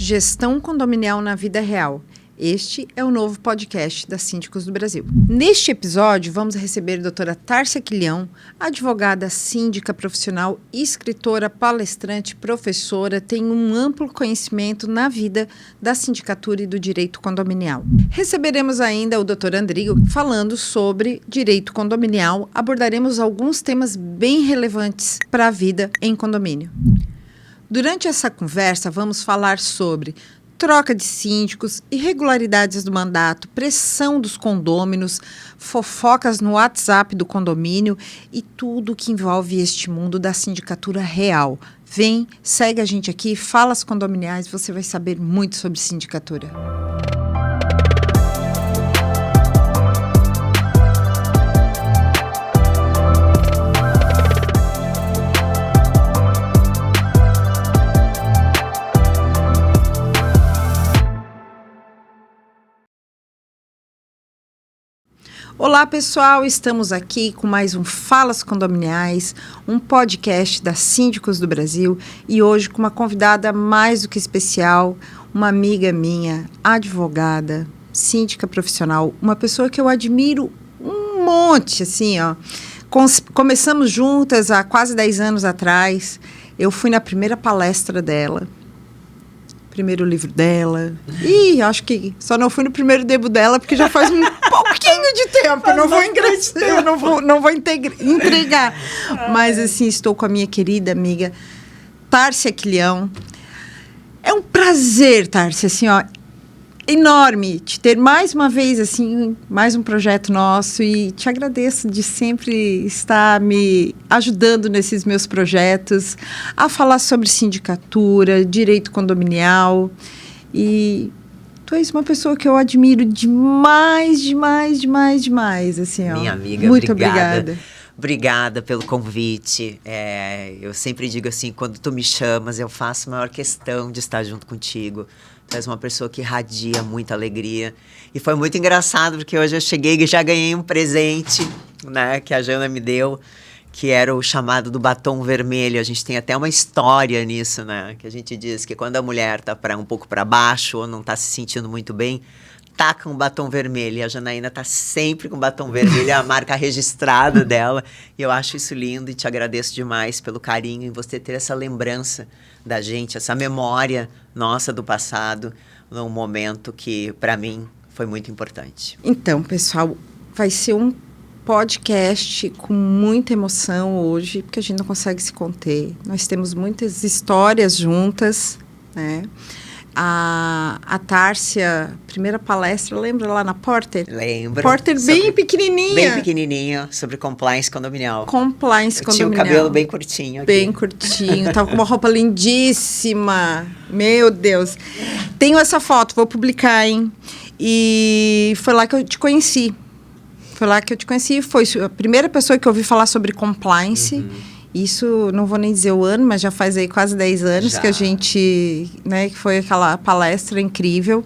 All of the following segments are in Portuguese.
Gestão condominial na vida real. Este é o novo podcast da Síndicos do Brasil. Neste episódio, vamos receber a doutora Tárcia Quilhão, advogada, síndica profissional, escritora, palestrante, professora, tem um amplo conhecimento na vida da sindicatura e do direito condominial. Receberemos ainda o doutor Andrigo falando sobre direito condominial. Abordaremos alguns temas bem relevantes para a vida em condomínio. Durante essa conversa, vamos falar sobre troca de síndicos, irregularidades do mandato, pressão dos condôminos, fofocas no WhatsApp do condomínio e tudo que envolve este mundo da sindicatura real. Vem, segue a gente aqui, fala as condominiais, você vai saber muito sobre sindicatura. Olá pessoal, estamos aqui com mais um Falas Condominiais, um podcast da Síndicos do Brasil e hoje com uma convidada mais do que especial, uma amiga minha, advogada, síndica profissional, uma pessoa que eu admiro um monte, assim, ó. Começamos juntas há quase 10 anos atrás, eu fui na primeira palestra dela. Primeiro livro dela. E acho que só não fui no primeiro debo dela, porque já faz um pouquinho de tempo. Eu não vou entregar. Mas, assim, estou com a minha querida amiga Tárcia Quilhão. É um prazer, Tárcia, assim, ó, enorme te ter mais uma vez, assim, mais um projeto nosso e te agradeço de sempre estar me ajudando nesses meus projetos, a falar sobre sindicatura, direito condominial e tu és uma pessoa que eu admiro demais, assim, ó. Minha amiga, muito obrigada. Obrigada pelo convite. Eu sempre digo assim, quando tu me chamas, eu faço a maior questão de estar junto contigo. Tu és uma pessoa que irradia muita alegria. E foi muito engraçado, porque hoje eu cheguei e já ganhei um presente, né, que a Jana me deu, que era o chamado do batom vermelho. A gente tem até uma história nisso, né? Que a gente diz que quando a mulher tá um pouco para baixo ou não tá se sentindo muito bem, taca um batom vermelho. E a Janaína tá sempre com batom vermelho, é a marca registrada dela. E eu acho isso lindo e te agradeço demais pelo carinho em você ter essa lembrança da gente, essa memória nossa do passado, num momento que, para mim, foi muito importante. Então, pessoal, vai ser um podcast com muita emoção hoje, porque a gente não consegue se conter. Nós temos muitas histórias juntas, né? A Tárcia, primeira palestra, lembra lá na Porter? Lembro. Porter bem pequenininha. Bem pequenininho, sobre compliance condominial. Compliance condominial. Tinha o cabelo bem curtinho aqui. Bem curtinho, tava com uma roupa lindíssima. Meu Deus. Tenho essa foto, vou publicar, hein? E foi lá que eu te conheci. Foi a primeira pessoa que eu ouvi falar sobre compliance. Uhum. Isso, não vou nem dizer o ano, mas já faz aí quase 10 anos que a gente, né, que foi aquela palestra incrível.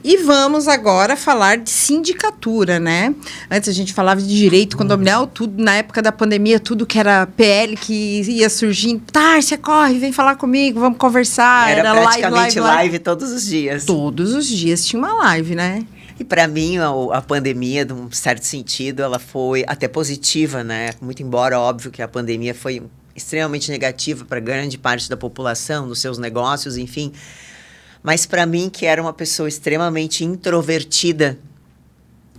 E vamos agora falar de sindicatura, né? Antes a gente falava de direito condominial, tudo na época da pandemia, tudo que era PL que ia surgindo. Tárcia, corre, vem falar comigo, vamos conversar. Era praticamente live todos os dias. Todos os dias tinha uma live, né? E para mim, a pandemia, de um certo sentido, ela foi até positiva, né? Muito embora, óbvio, que a pandemia foi extremamente negativa para grande parte da população, nos seus negócios, enfim. Mas para mim, que era uma pessoa extremamente introvertida.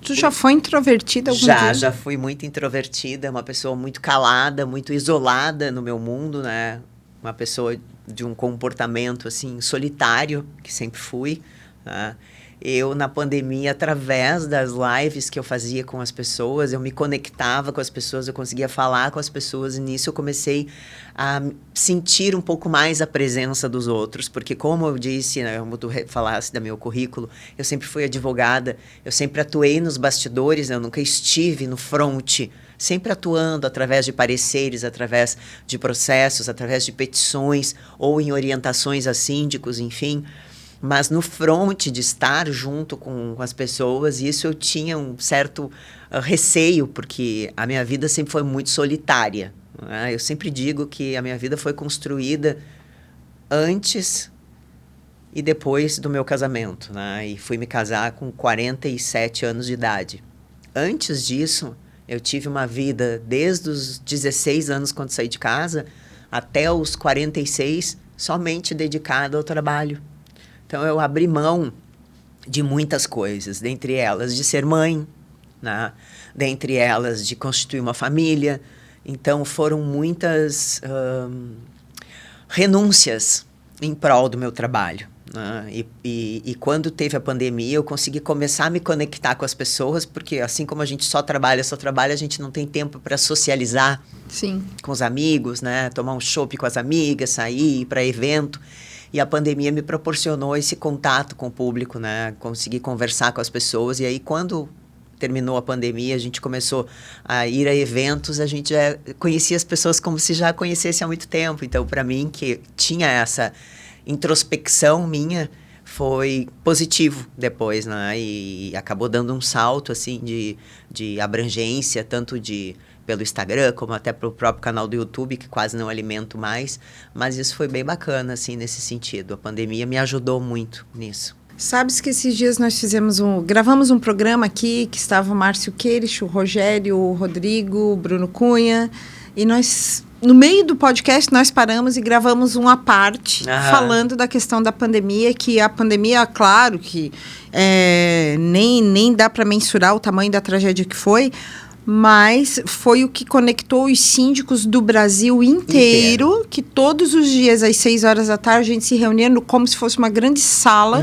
Tu já foi introvertida algum dia? Já fui muito introvertida, uma pessoa muito calada, muito isolada no meu mundo, né? Uma pessoa de um comportamento, assim, solitário, que sempre fui, né? Eu, na pandemia, através das lives que eu fazia com as pessoas, eu me conectava com as pessoas, eu conseguia falar com as pessoas, e nisso eu comecei a sentir um pouco mais a presença dos outros, porque como eu disse, né, como tu falasse do meu currículo, eu sempre fui advogada, eu sempre atuei nos bastidores, né, eu nunca estive no front, sempre atuando através de pareceres, através de processos, através de petições, ou em orientações a síndicos, enfim. Mas no front de estar junto com as pessoas, isso eu tinha um certo receio, porque a minha vida sempre foi muito solitária, né? Eu sempre digo que a minha vida foi construída antes e depois do meu casamento, né? E fui me casar com 47 anos de idade. Antes disso, eu tive uma vida desde os 16 anos, quando saí de casa, até os 46, somente dedicada ao trabalho. Então, eu abri mão de muitas coisas, dentre elas de ser mãe, né? Dentre elas de constituir uma família. Então, foram muitas renúncias em prol do meu trabalho. Né? E quando teve a pandemia, eu consegui começar a me conectar com as pessoas, porque assim como a gente só trabalha, a gente não tem tempo para socializar. Sim. Com os amigos, né? Tomar um chopp com as amigas, sair para evento. E a pandemia me proporcionou esse contato com o público, né? Consegui conversar com as pessoas. E aí, quando terminou a pandemia, a gente começou a ir a eventos, a gente já conhecia as pessoas como se já conhecesse há muito tempo. Então, para mim, que tinha essa introspecção minha, foi positivo depois, né? E acabou dando um salto, assim, de abrangência, tanto pelo Instagram, como até pelo próprio canal do YouTube, que quase não alimento mais. Mas isso foi bem bacana, assim, nesse sentido. A pandemia me ajudou muito nisso. Sabes que esses dias nós gravamos um programa aqui, que estava o Márcio Queirich, o Rogério, o Rodrigo, o Bruno Cunha, e nós, no meio do podcast, nós paramos e gravamos uma parte falando da questão da pandemia, que a pandemia, claro que nem dá para mensurar o tamanho da tragédia que foi, mas foi o que conectou os síndicos do Brasil inteiro, que todos os dias, às 6 horas da tarde, a gente se reunia como se fosse uma grande sala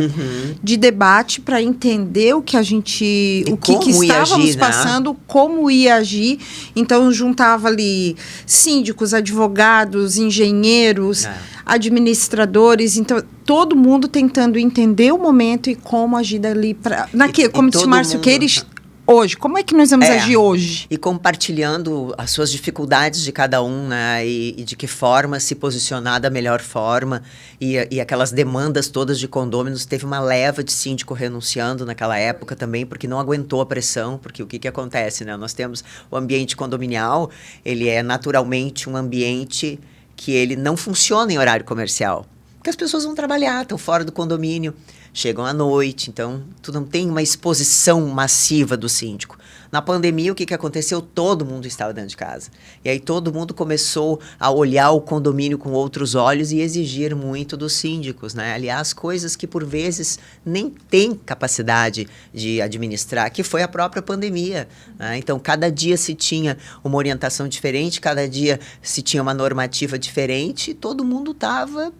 de debate para entender o que estávamos agir, passando, né? Como ia agir. Então, juntava ali síndicos, advogados, engenheiros, administradores. Então, todo mundo tentando entender o momento e como agir dali para... Como disse o Márcio Queirich, hoje, como é que nós vamos agir hoje? E compartilhando as suas dificuldades de cada um, né? E de que forma se posicionar da melhor forma. E aquelas demandas todas de condôminos. Teve uma leva de síndico renunciando naquela época também, porque não aguentou a pressão. Porque o que acontece, né? Nós temos o ambiente condominial, ele é naturalmente um ambiente que ele não funciona em horário comercial. Porque as pessoas vão trabalhar, estão fora do condomínio, chegam à noite, então tu não tem uma exposição massiva do síndico. Na pandemia, o que aconteceu? Todo mundo estava dentro de casa. E aí todo mundo começou a olhar o condomínio com outros olhos e exigir muito dos síndicos, né? Aliás, coisas que por vezes nem têm capacidade de administrar, que foi a própria pandemia, né? Então, cada dia se tinha uma orientação diferente, cada dia se tinha uma normativa diferente e todo mundo estava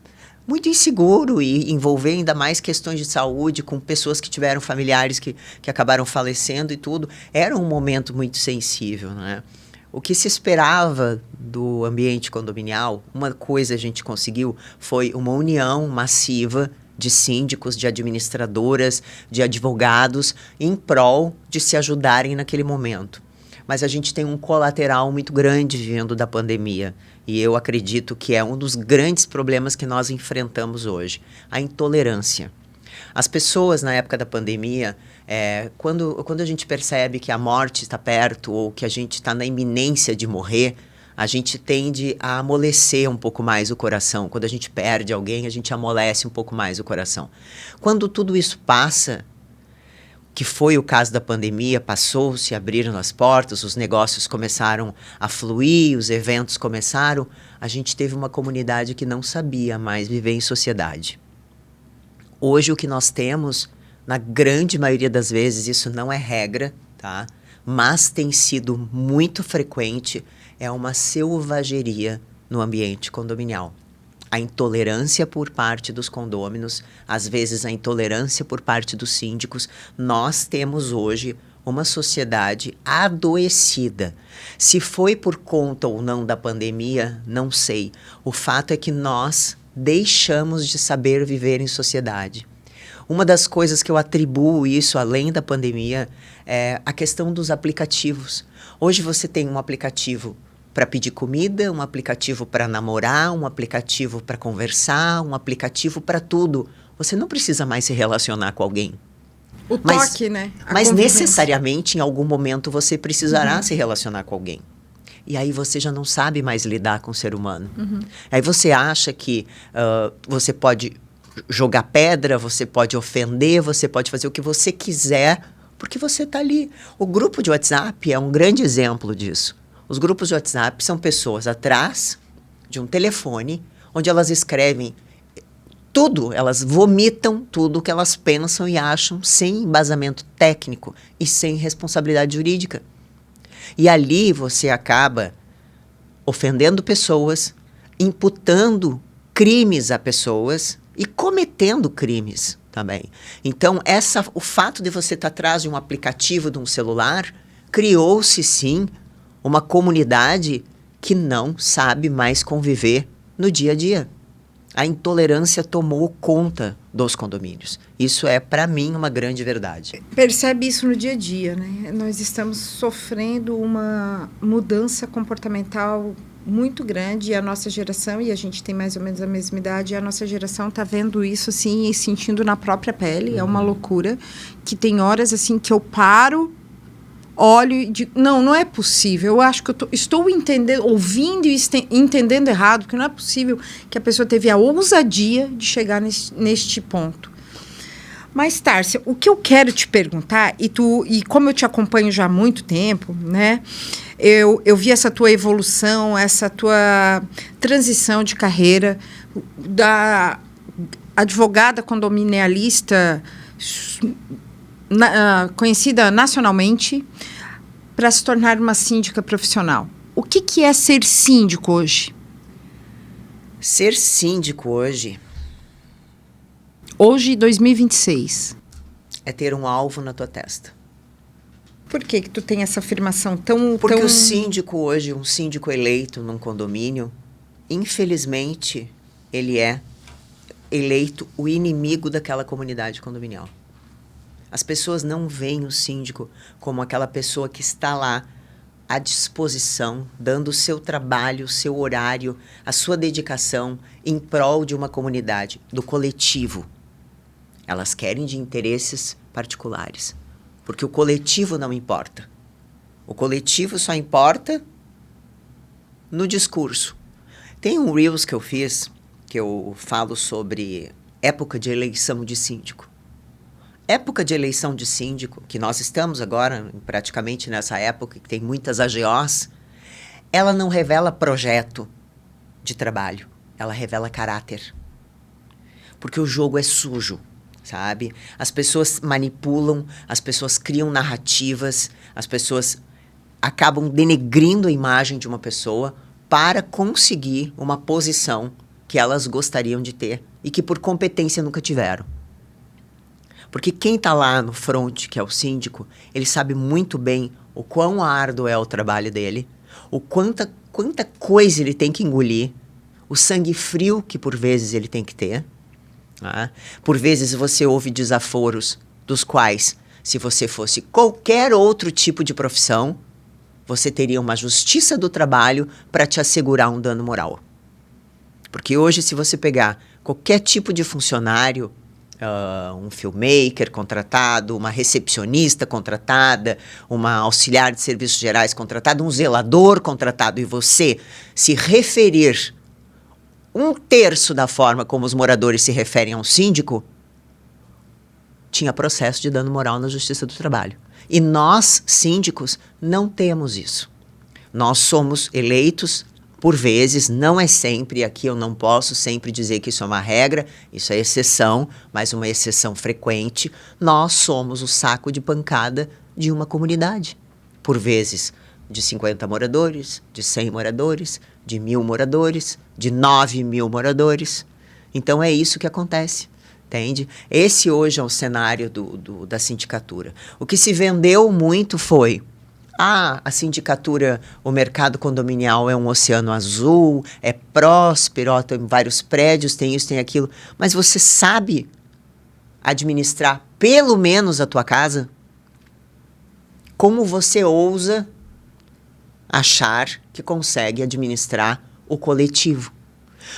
muito inseguro e envolver ainda mais questões de saúde com pessoas que tiveram familiares que acabaram falecendo e tudo. Era um momento muito sensível, né? O que se esperava do ambiente condominial, uma coisa a gente conseguiu, foi uma união massiva de síndicos, de administradoras, de advogados, em prol de se ajudarem naquele momento. Mas a gente tem um colateral muito grande vindo da pandemia. E eu acredito que é um dos grandes problemas que nós enfrentamos hoje. A intolerância. As pessoas, na época da pandemia, quando a gente percebe que a morte está perto ou que a gente está na iminência de morrer, a gente tende a amolecer um pouco mais o coração. Quando a gente perde alguém, a gente amolece um pouco mais o coração. Quando tudo isso passa, que foi o caso da pandemia, passou-se, abriram as portas, os negócios começaram a fluir, os eventos começaram, a gente teve uma comunidade que não sabia mais viver em sociedade. Hoje o que nós temos, na grande maioria das vezes, isso não é regra, tá? Mas tem sido muito frequente, é uma selvageria no ambiente condominial. A intolerância por parte dos condôminos, às vezes a intolerância por parte dos síndicos. Nós temos hoje uma sociedade adoecida. Se foi por conta ou não da pandemia, não sei. O fato é que nós deixamos de saber viver em sociedade. Uma das coisas que eu atribuo isso, além da pandemia, é a questão dos aplicativos. Hoje você tem um aplicativo para pedir comida, um aplicativo para namorar, um aplicativo para conversar, um aplicativo para tudo. Você não precisa mais se relacionar com alguém. O toque, né? Mas necessariamente, em algum momento, você precisará se relacionar com alguém. E aí você já não sabe mais lidar com o ser humano. Aí você acha que você pode jogar pedra, você pode ofender, você pode fazer o que você quiser, porque você está ali. O grupo de WhatsApp é um grande exemplo disso. Os grupos de WhatsApp são pessoas atrás de um telefone, onde elas escrevem tudo, elas vomitam tudo o que elas pensam e acham sem embasamento técnico e sem responsabilidade jurídica. E ali você acaba ofendendo pessoas, imputando crimes a pessoas e cometendo crimes também. Então, o fato de você estar atrás de um aplicativo de um celular, criou-se sim uma comunidade que não sabe mais conviver no dia a dia. A intolerância tomou conta dos condomínios. Isso é, para mim, uma grande verdade. Percebe isso no dia a dia, né? Nós estamos sofrendo uma mudança comportamental muito grande, e a nossa geração, e a gente tem mais ou menos a mesma idade, e a nossa geração está vendo isso assim e sentindo na própria pele. É uma loucura, que tem horas assim que eu paro, olho e digo, não é possível, eu acho que estou entendendo, ouvindo e entendendo errado, porque não é possível que a pessoa teve a ousadia de chegar neste ponto. Mas, Tárcia, o que eu quero te perguntar, e como eu te acompanho já há muito tempo, né, eu vi essa tua evolução, essa tua transição de carreira, da advogada condominialista conhecida nacionalmente, para se tornar uma síndica profissional. O que é ser síndico hoje? Ser síndico hoje... Hoje, 2026. É ter um alvo na tua testa. Por que tu tem essa afirmação tão... Porque o síndico hoje, um síndico eleito num condomínio, infelizmente, ele é eleito o inimigo daquela comunidade condominial. As pessoas não veem o síndico como aquela pessoa que está lá à disposição, dando o seu trabalho, o seu horário, a sua dedicação em prol de uma comunidade, do coletivo. Elas querem de interesses particulares, porque o coletivo não importa. O coletivo só importa no discurso. Tem um Reels que eu fiz, que eu falo sobre época de eleição de síndico. Época de eleição de síndico, que nós estamos agora praticamente nessa época, que tem muitas AGOs, ela não revela projeto de trabalho, ela revela caráter. Porque o jogo é sujo, sabe? As pessoas manipulam, as pessoas criam narrativas, as pessoas acabam denegrindo a imagem de uma pessoa para conseguir uma posição que elas gostariam de ter e que por competência nunca tiveram. Porque quem está lá no front, que é o síndico, ele sabe muito bem o quão árduo é o trabalho dele, o quanta coisa ele tem que engolir, o sangue frio que por vezes ele tem que ter. Tá? Por vezes você ouve desaforos dos quais, se você fosse qualquer outro tipo de profissão, você teria uma justiça do trabalho para te assegurar um dano moral. Porque hoje, se você pegar qualquer tipo de funcionário, um filmmaker contratado, uma recepcionista contratada, uma auxiliar de serviços gerais contratada, um zelador contratado, e você se referir 1/3 da forma como os moradores se referem a um síndico, tinha processo de dano moral na Justiça do Trabalho. E nós, síndicos, não temos isso. Nós somos eleitos por vezes, não é sempre, aqui eu não posso sempre dizer que isso é uma regra, isso é exceção, mas uma exceção frequente. Nós somos o saco de pancada de uma comunidade. Por vezes, de 50 moradores, de 100 moradores, de 1.000 moradores, de 9.000 moradores. Então, é isso que acontece, entende? Esse hoje é o cenário da sindicatura. O que se vendeu muito foi... a sindicatura, o mercado condominial é um oceano azul, é próspero, tem vários prédios, tem isso, tem aquilo. Mas você sabe administrar pelo menos a tua casa? Como você ousa achar que consegue administrar o coletivo?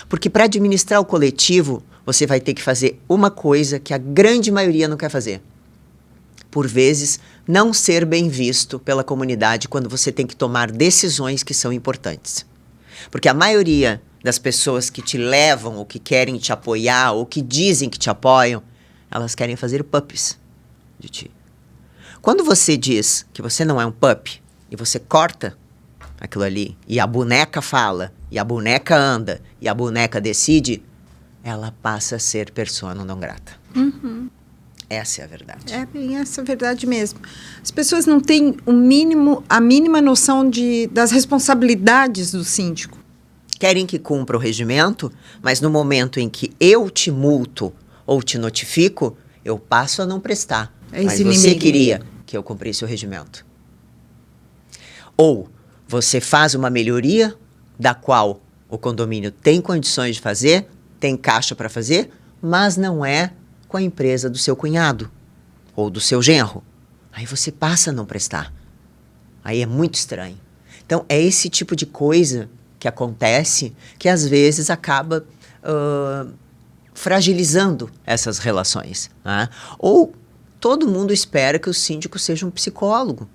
Porque para administrar o coletivo, você vai ter que fazer uma coisa que a grande maioria não quer fazer. Por vezes, não ser bem visto pela comunidade quando você tem que tomar decisões que são importantes. Porque a maioria das pessoas que te levam, ou que querem te apoiar, ou que dizem que te apoiam, elas querem fazer puppies de ti. Quando você diz que você não é um puppy, e você corta aquilo ali, e a boneca fala, e a boneca anda, e a boneca decide, ela passa a ser persona não grata. Uhum. Essa é a verdade. É bem essa a verdade mesmo. As pessoas não têm a mínima noção das responsabilidades do síndico. Querem que cumpra o regimento, mas no momento em que eu te multo ou te notifico, eu passo a não prestar. Mas você queria que eu cumprisse o regimento. Ou você faz uma melhoria da qual o condomínio tem condições de fazer, tem caixa para fazer, mas não é com a empresa do seu cunhado ou do seu genro. Aí você passa a não prestar. Aí é muito estranho. Então, é esse tipo de coisa que acontece que às vezes acaba fragilizando essas relações. Né? Ou todo mundo espera que o síndico seja um psicólogo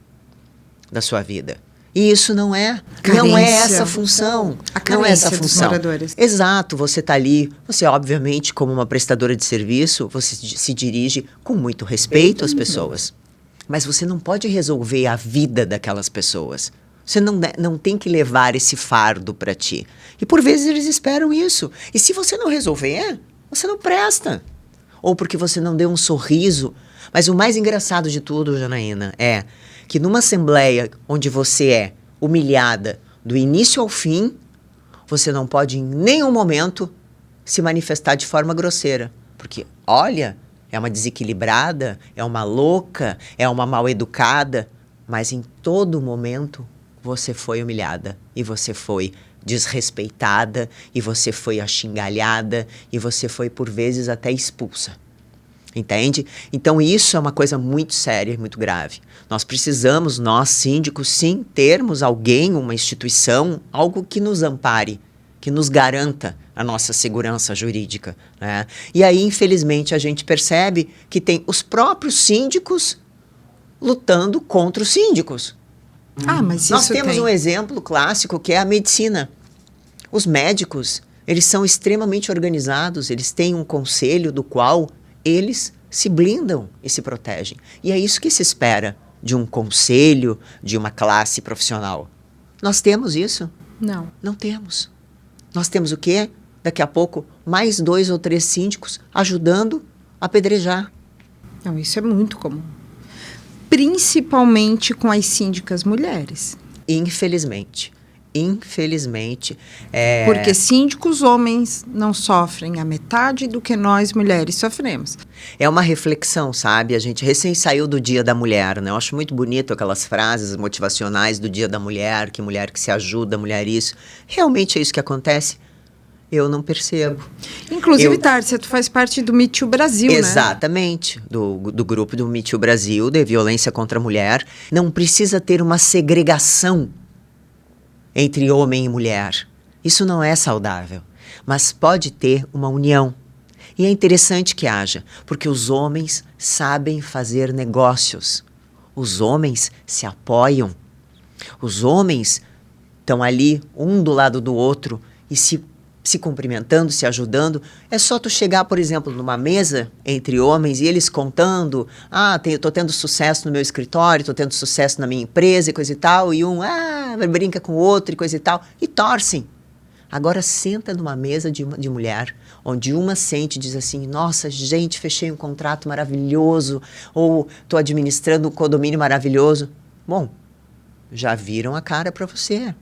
da sua vida. E isso não é essa função. Não é essa função. Dos moradores. Exato, você está ali, você obviamente como uma prestadora de serviço, você se dirige com muito respeito às pessoas. Mas você não pode resolver a vida daquelas pessoas. Você não tem que levar esse fardo para ti. E por vezes eles esperam isso. E se você não resolver, você não presta. Ou porque você não deu um sorriso. Mas o mais engraçado de tudo, Janaína, é que numa assembleia onde você é humilhada do início ao fim, você não pode em nenhum momento se manifestar de forma grosseira. Porque, olha, é uma desequilibrada, é uma louca, é uma mal educada, mas em todo momento você foi humilhada e você foi desrespeitada e você foi axingalhada e você foi por vezes até expulsa. Entende? Então isso é uma coisa muito séria e muito grave. Nós precisamos, nós síndicos, sim, termos alguém, uma instituição, algo que nos ampare, que nos garanta a nossa segurança jurídica. Né? E aí, infelizmente, a gente percebe que tem os próprios síndicos lutando contra os síndicos. Mas Nós temos um exemplo clássico que é a medicina. Os médicos, eles são extremamente organizados, eles têm um conselho do qual eles se blindam e se protegem. E é isso que se espera de um conselho, de uma classe profissional. Nós temos isso? Não. Não temos. Nós temos o quê? Daqui a pouco, mais 2 ou 3 síndicos ajudando a apedrejar. Não, isso é muito comum. Principalmente com as síndicas mulheres. Infelizmente. Porque síndicos homens não sofrem a metade do que nós mulheres sofremos. É uma reflexão, sabe? A gente recém saiu do Dia da Mulher, né? Eu acho muito bonito aquelas frases motivacionais do Dia da Mulher que se ajuda, mulher isso. Realmente é isso que acontece? Eu não percebo. Inclusive, Tárcia, tu faz parte do Me Too Brasil, Exatamente, né? do grupo do Me Too Brasil, de violência contra a mulher. Não precisa ter uma segregação entre homem e mulher. Isso não é saudável, mas pode ter uma união. E é interessante que haja, porque os homens sabem fazer negócios. Os homens se apoiam. Os homens estão ali, um do lado do outro, e se cumprimentando, se ajudando. É só tu chegar, por exemplo, numa mesa entre homens e eles contando, tô tendo sucesso no meu escritório, tô tendo sucesso na minha empresa e coisa e tal, e brinca com o outro e coisa e tal, e torcem. Agora senta numa mesa de mulher, onde uma sente e diz assim, nossa, gente, fechei um contrato maravilhoso, ou tô administrando um condomínio maravilhoso. Bom, já viram a cara para você.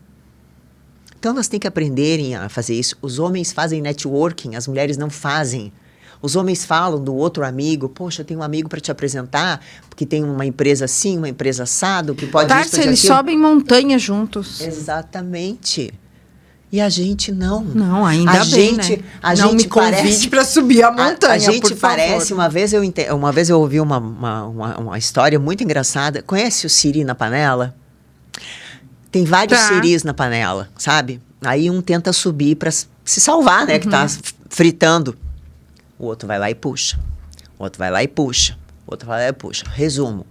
Então, elas têm que aprenderem a fazer isso. Os homens fazem networking, as mulheres não fazem. Os homens falam do outro amigo, poxa, eu tenho um amigo para te apresentar, que tem uma empresa assim, uma empresa assado, que pode... Tárcia, eles sobem montanha juntos. Exatamente. E a gente não. Não, ainda bem, né? A não gente me convide para subir a montanha, a gente parece, favor. Uma vez eu ouvi uma história muito engraçada. Conhece o siri na panela? Tem vários siris na panela, sabe? Aí um tenta subir para se salvar, né? Que tá fritando. O outro vai lá e puxa. O outro vai lá e puxa. O outro vai lá e puxa. Resumo.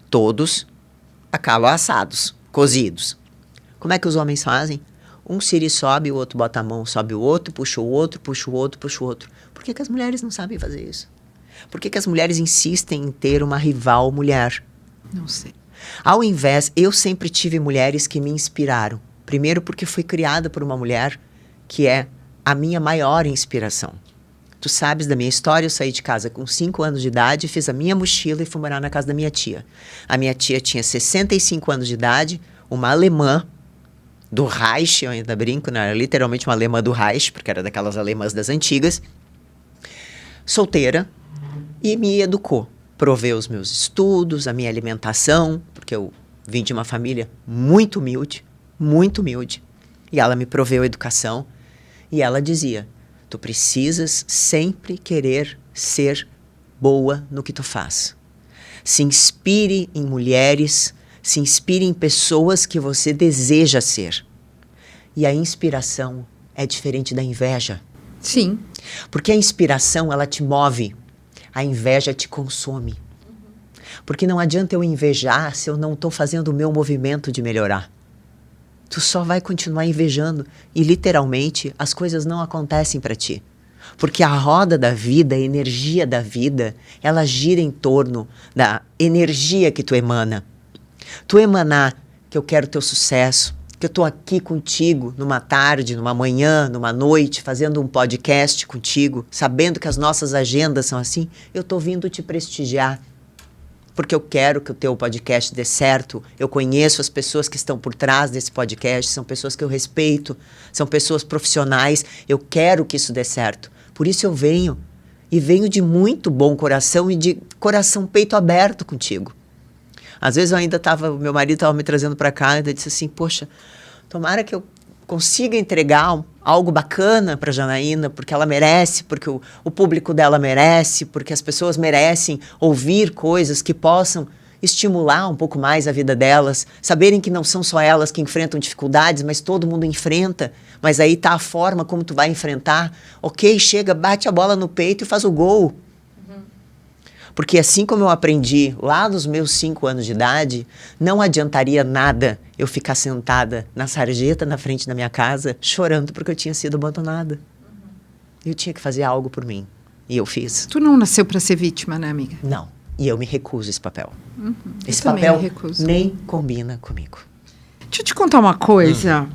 Todos acabam assados, cozidos. Como é que os homens fazem? Um siri sobe, o outro bota a mão, sobe o outro, puxa o outro, puxa o outro, puxa o outro. Por que as mulheres não sabem fazer isso? Por que as mulheres insistem em ter uma rival mulher? Não sei. Ao invés, eu sempre tive mulheres que me inspiraram. Primeiro porque fui criada por uma mulher que é a minha maior inspiração. Tu sabes da minha história, eu saí de casa com 5 anos de idade, fiz a minha mochila e fui morar na casa da minha tia. A minha tia tinha 65 anos de idade, uma alemã do Reich, eu ainda brinco, né? Era literalmente uma alemã do Reich, porque era daquelas alemãs das antigas, solteira, e me educou. Proveu os meus estudos, a minha alimentação, porque eu vim de uma família muito humilde, e ela me proveu a educação, e ela dizia, tu precisas sempre querer ser boa no que tu faz. Se inspire em mulheres, se inspire em pessoas que você deseja ser. E a inspiração é diferente da inveja. Sim. Porque a inspiração, ela te move. A inveja te consome. Porque não adianta eu invejar se eu não estou fazendo o meu movimento de melhorar. Tu só vai continuar invejando. E, literalmente, as coisas não acontecem para ti. Porque a roda da vida, a energia da vida, ela gira em torno da energia que tu emana. Tu emanar que eu quero teu sucesso, que eu estou aqui contigo numa tarde, numa manhã, numa noite, fazendo um podcast contigo, sabendo que as nossas agendas são assim, eu estou vindo te prestigiar. Porque eu quero que o teu podcast dê certo, eu conheço as pessoas que estão por trás desse podcast, são pessoas que eu respeito, são pessoas profissionais, eu quero que isso dê certo. Por isso eu venho, e venho de muito bom coração e de coração peito aberto contigo. Às vezes eu ainda meu marido estava me trazendo para cá e ele disse assim, poxa, tomara que eu consiga entregar algo bacana para a Janaína, porque ela merece, porque o público dela merece, porque as pessoas merecem ouvir coisas que possam estimular um pouco mais a vida delas, saberem que não são só elas que enfrentam dificuldades, mas todo mundo enfrenta, mas aí tá a forma como tu vai enfrentar. Ok, chega, bate a bola no peito e faz o gol. Porque assim como eu aprendi lá nos meus 5 anos de idade, não adiantaria nada eu ficar sentada na sarjeta na frente da minha casa, chorando porque eu tinha sido abandonada. Eu tinha que fazer algo por mim. E eu fiz. Tu não nasceu para ser vítima, né, amiga? Não. E eu me recuso a esse papel. Esse eu papel me recuso. Nem combina comigo. Deixa eu te contar uma coisa.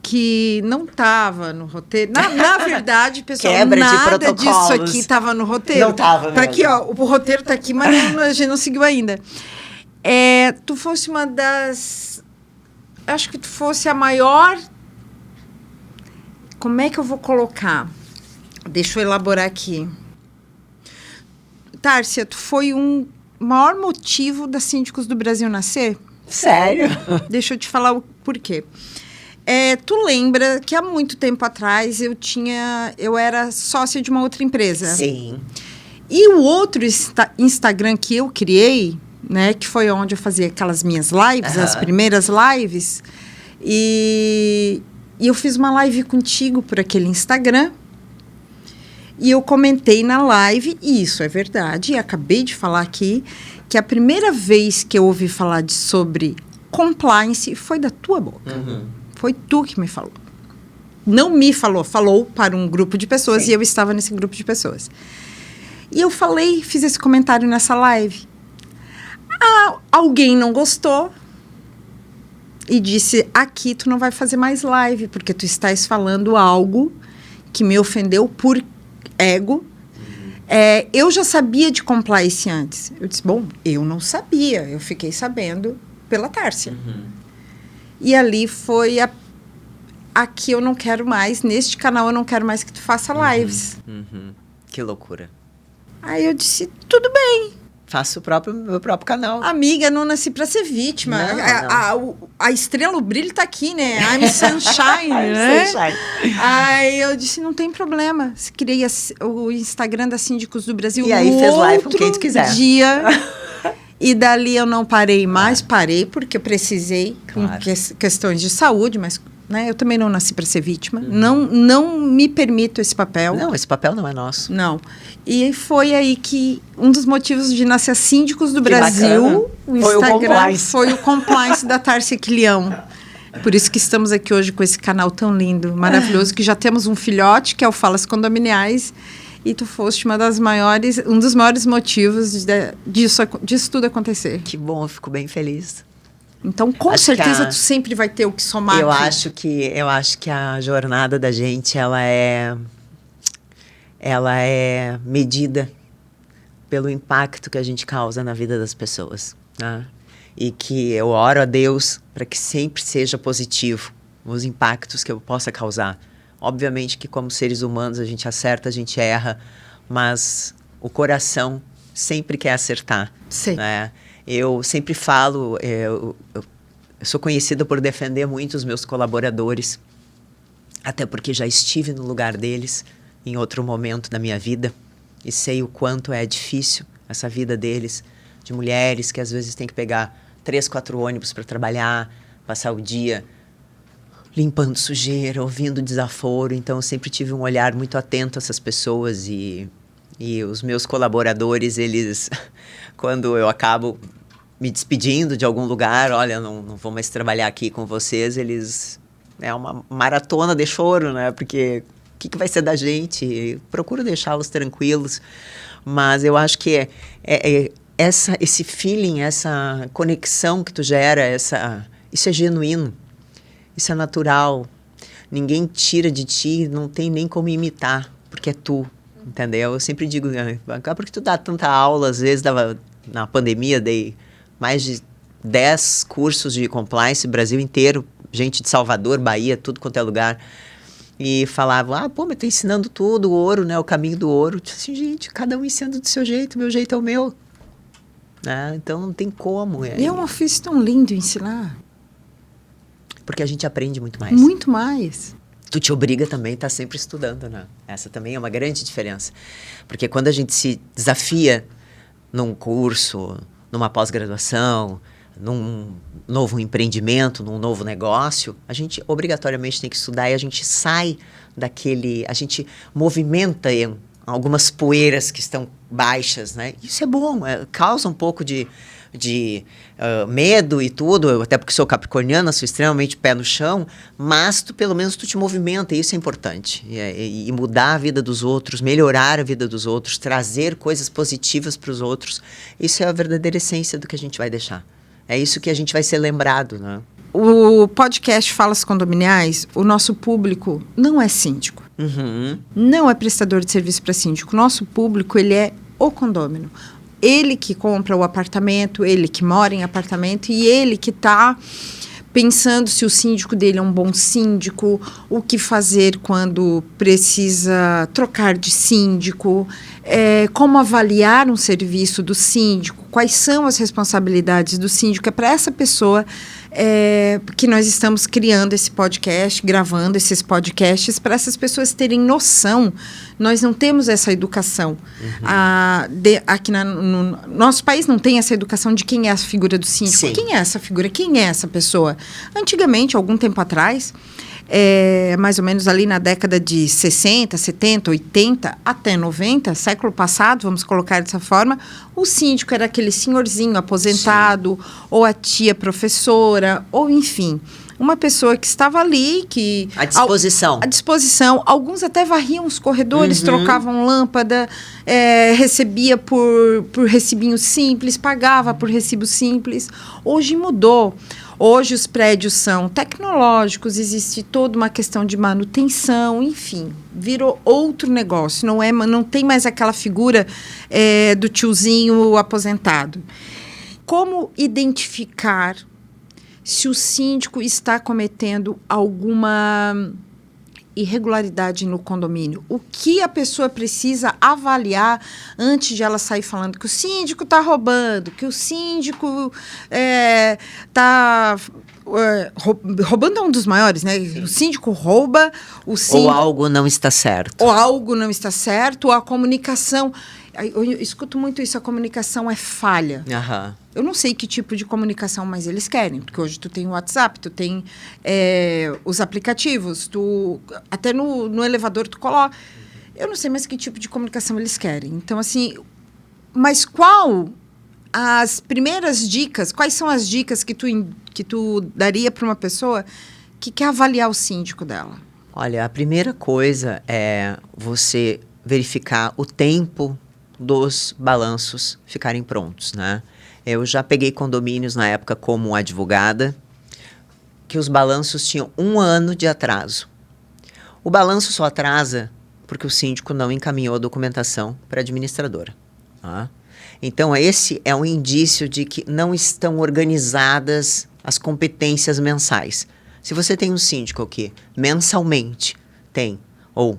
Que não estava no roteiro. Na verdade, pessoal, Quebra de nada protocolos. disso aqui estava no roteiro. Não estava mesmo. Tá aqui, ó, o roteiro tá aqui, mas a gente não seguiu ainda. Tu fosse uma das... Acho que tu fosse a maior... Como é que eu vou colocar? Deixa eu elaborar aqui. Tárcia, tu foi um maior motivo da Síndicos do Brasil nascer? Sério? Deixa eu te falar o porquê. Tu lembra que há muito tempo atrás eu era sócia de uma outra empresa? Sim. E o outro Instagram que eu criei, né, que foi onde eu fazia aquelas minhas lives, as primeiras lives, e eu fiz uma live contigo por aquele Instagram, e eu comentei na live, e isso é verdade, e acabei de falar aqui, que a primeira vez que eu ouvi falar sobre compliance foi da tua boca. Foi tu que me falou. Não me falou, falou para um grupo de pessoas. Sim. E eu estava nesse grupo de pessoas. E eu fiz esse comentário nessa live. Alguém não gostou e disse, aqui tu não vai fazer mais live, porque tu estás falando algo que me ofendeu por ego. Eu já sabia de compliance antes. Eu disse, bom, eu não sabia. Eu fiquei sabendo pela Tárcia. E ali foi aqui eu não quero mais, neste canal eu não quero mais que tu faça lives. Que loucura. Aí eu disse, tudo bem. Faço meu próprio canal. Amiga, não nasci pra ser vítima. A estrela, o brilho tá aqui, né? I'm sunshine, né? Sunshine. Aí eu disse, não tem problema. Criei o Instagram da Síndicos do Brasil. E aí fez live com quem tu quiser. Dia... E dali eu não parei mais, parei porque eu precisei, com questões de saúde, mas né, eu também não nasci para ser vítima. Não me permito esse papel. Não, esse papel não é nosso. Não. E foi aí que um dos motivos de nascer Síndicos do Brasil, o Instagram, foi o compliance da Tárcia Quilião. Por isso que estamos aqui hoje com esse canal tão lindo, maravilhoso, que já temos um filhote, que é o Falas Condominiais, e tu foste um dos maiores motivos disso tudo acontecer. Que bom, eu fico bem feliz. Então, com certeza, tu sempre vai ter o que somar. Eu acho que a jornada da gente, ela é medida pelo impacto que a gente causa na vida das pessoas, né? E que eu oro a Deus para que sempre seja positivo os impactos que eu possa causar. Obviamente que como seres humanos a gente acerta, a gente erra, mas o coração sempre quer acertar. Sim. Né? Eu sempre falo, eu sou conhecida por defender muito os meus colaboradores, até porque já estive no lugar deles em outro momento da minha vida e sei o quanto é difícil essa vida deles, de mulheres que às vezes têm que pegar 3, 4 ônibus para trabalhar, passar o dia limpando sujeira, ouvindo desaforo. Então, eu sempre tive um olhar muito atento a essas pessoas e os meus colaboradores, eles, quando eu acabo me despedindo de algum lugar, olha, não vou mais trabalhar aqui com vocês, eles... É uma maratona de choro, né? Porque o que vai ser da gente? Procuro deixá-los tranquilos, mas eu acho que esse feeling, essa conexão que tu gera, isso é genuíno, isso é natural. Ninguém tira de ti, não tem nem como imitar, porque é tu, entendeu? Eu sempre digo, porque tu dá tanta aula, às vezes na pandemia, dei mais de 10 cursos de compliance, Brasil inteiro, gente de Salvador, Bahia, tudo quanto é lugar. E falavam, mas tá ensinando tudo, o ouro, né? O caminho do ouro. Eu disse assim, gente, cada um ensina do seu jeito, o meu jeito é o meu. Né? Então não tem como. E é um ofício tão lindo ensinar. Porque a gente aprende muito mais. Muito mais. Tu te obriga também a estar sempre estudando, né? Essa também é uma grande diferença. Porque quando a gente se desafia num curso, numa pós-graduação, num novo empreendimento, num novo negócio, a gente obrigatoriamente tem que estudar e a gente sai a gente movimenta algumas poeiras que estão baixas, né? Isso é bom, causa um pouco de medo e tudo, até porque sou capricorniana, sou extremamente pé no chão, mas pelo menos tu te movimenta, e isso é importante. E mudar a vida dos outros, melhorar a vida dos outros, trazer coisas positivas para os outros, isso é a verdadeira essência do que a gente vai deixar. É isso que a gente vai ser lembrado, né? O podcast Falas Condominiais, o nosso público não é síndico. Uhum. Não é prestador de serviço para síndico. O nosso público, ele é o condômino. Ele que compra o apartamento, ele que mora em apartamento e ele que está pensando se o síndico dele é um bom síndico, o que fazer quando precisa trocar de síndico, como avaliar um serviço do síndico, quais são as responsabilidades do síndico. É para essa pessoa que nós estamos criando esse podcast, gravando esses podcasts, para essas pessoas terem noção. Nós não temos essa educação. Aqui no nosso país não tem essa educação de quem é a figura do síndico. Sim. Quem é essa figura? Quem é essa pessoa? Antigamente, algum tempo atrás, mais ou menos ali na década de 60, 70, 80 até 90, século passado, vamos colocar dessa forma, o síndico era aquele senhorzinho aposentado, sim, ou a tia professora, ou enfim, uma pessoa que estava ali, que... À disposição. À disposição. Alguns até varriam os corredores, trocavam lâmpada, recebia por recibinho simples, pagava por recibo simples. Hoje mudou. Hoje os prédios são tecnológicos, existe toda uma questão de manutenção, enfim, virou outro negócio, não tem mais aquela figura do tiozinho aposentado. Como identificar se o síndico está cometendo alguma irregularidade no condomínio? O que a pessoa precisa avaliar antes de ela sair falando que o síndico está roubando, que o síndico está... roubando é um dos maiores, né? Sim. O síndico rouba, ou algo não está certo. Ou algo não está certo, ou a comunicação... Eu escuto muito isso, a comunicação é falha. Aham. Eu não sei que tipo de comunicação mais eles querem, porque hoje tu tem o WhatsApp, tu tem os aplicativos, até no elevador tu coloca. Eu não sei mais que tipo de comunicação eles querem. Então, assim, mas quais são as dicas que que tu daria para uma pessoa que quer avaliar o síndico dela? Olha, a primeira coisa é você verificar o tempo dos balanços ficarem prontos, né? Eu já peguei condomínios na época como advogada, que os balanços tinham 1 ano de atraso. O balanço só atrasa porque o síndico não encaminhou a documentação para a administradora. Tá? Então, esse é um indício de que não estão organizadas as competências mensais. Se você tem um síndico que mensalmente tem, ou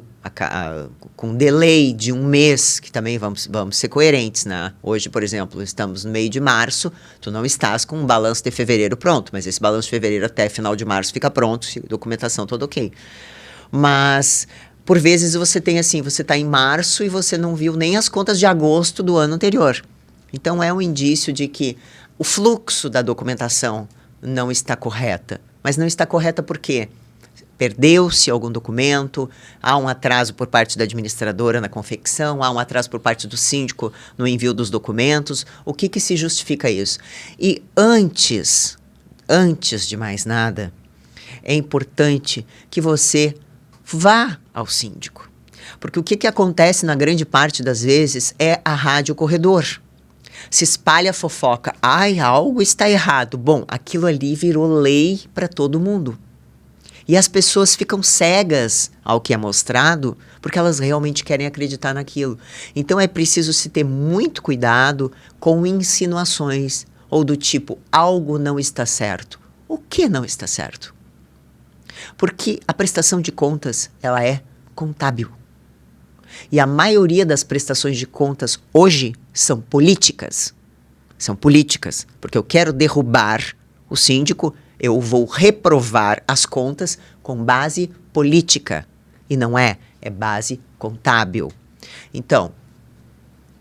com delay de 1 mês, que também vamos ser coerentes, né? Hoje, por exemplo, estamos no meio de março, tu não estás com um balanço de fevereiro pronto, mas esse balanço de fevereiro até final de março fica pronto, documentação toda ok. Mas, por vezes, você tem assim, você está em março e você não viu nem as contas de agosto do ano anterior. Então, é um indício de que o fluxo da documentação não está correta. Mas não está correta por quê? Perdeu-se algum documento, há um atraso por parte da administradora na confecção, há um atraso por parte do síndico no envio dos documentos. O que se justifica isso? E antes de mais nada, é importante que você vá ao síndico. Porque o que acontece na grande parte das vezes é a rádio corredor. Se espalha a fofoca, ai, algo está errado. Bom, aquilo ali virou lei para todo mundo. E as pessoas ficam cegas ao que é mostrado, porque elas realmente querem acreditar naquilo. Então é preciso se ter muito cuidado com insinuações, ou do tipo, algo não está certo. O que não está certo? Porque a prestação de contas, ela é contábil. E a maioria das prestações de contas hoje são políticas. São políticas, porque eu quero derrubar o síndico, eu vou reprovar as contas com base política. E não é base contábil. Então,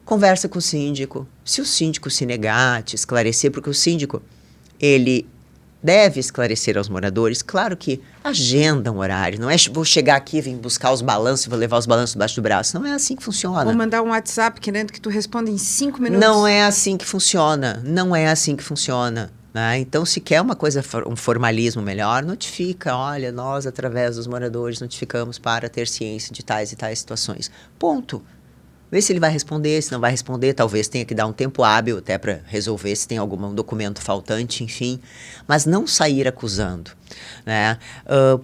conversa com o síndico. Se o síndico se negar a te esclarecer, porque o síndico, ele deve esclarecer aos moradores, claro que agenda um horário, não é vou chegar aqui, vim buscar os balanços, vou levar os balanços debaixo do braço, não é assim que funciona. Vou mandar um WhatsApp querendo que tu responda em 5 minutos. Não é assim que funciona, não é assim que funciona. Né? Então, se quer uma coisa, um formalismo melhor, notifica, olha, nós, através dos moradores, notificamos para ter ciência de tais e tais situações. Ponto. Vê se ele vai responder, se não vai responder, talvez tenha que dar um tempo hábil até para resolver se tem algum documento faltante, enfim. Mas não sair acusando. Né?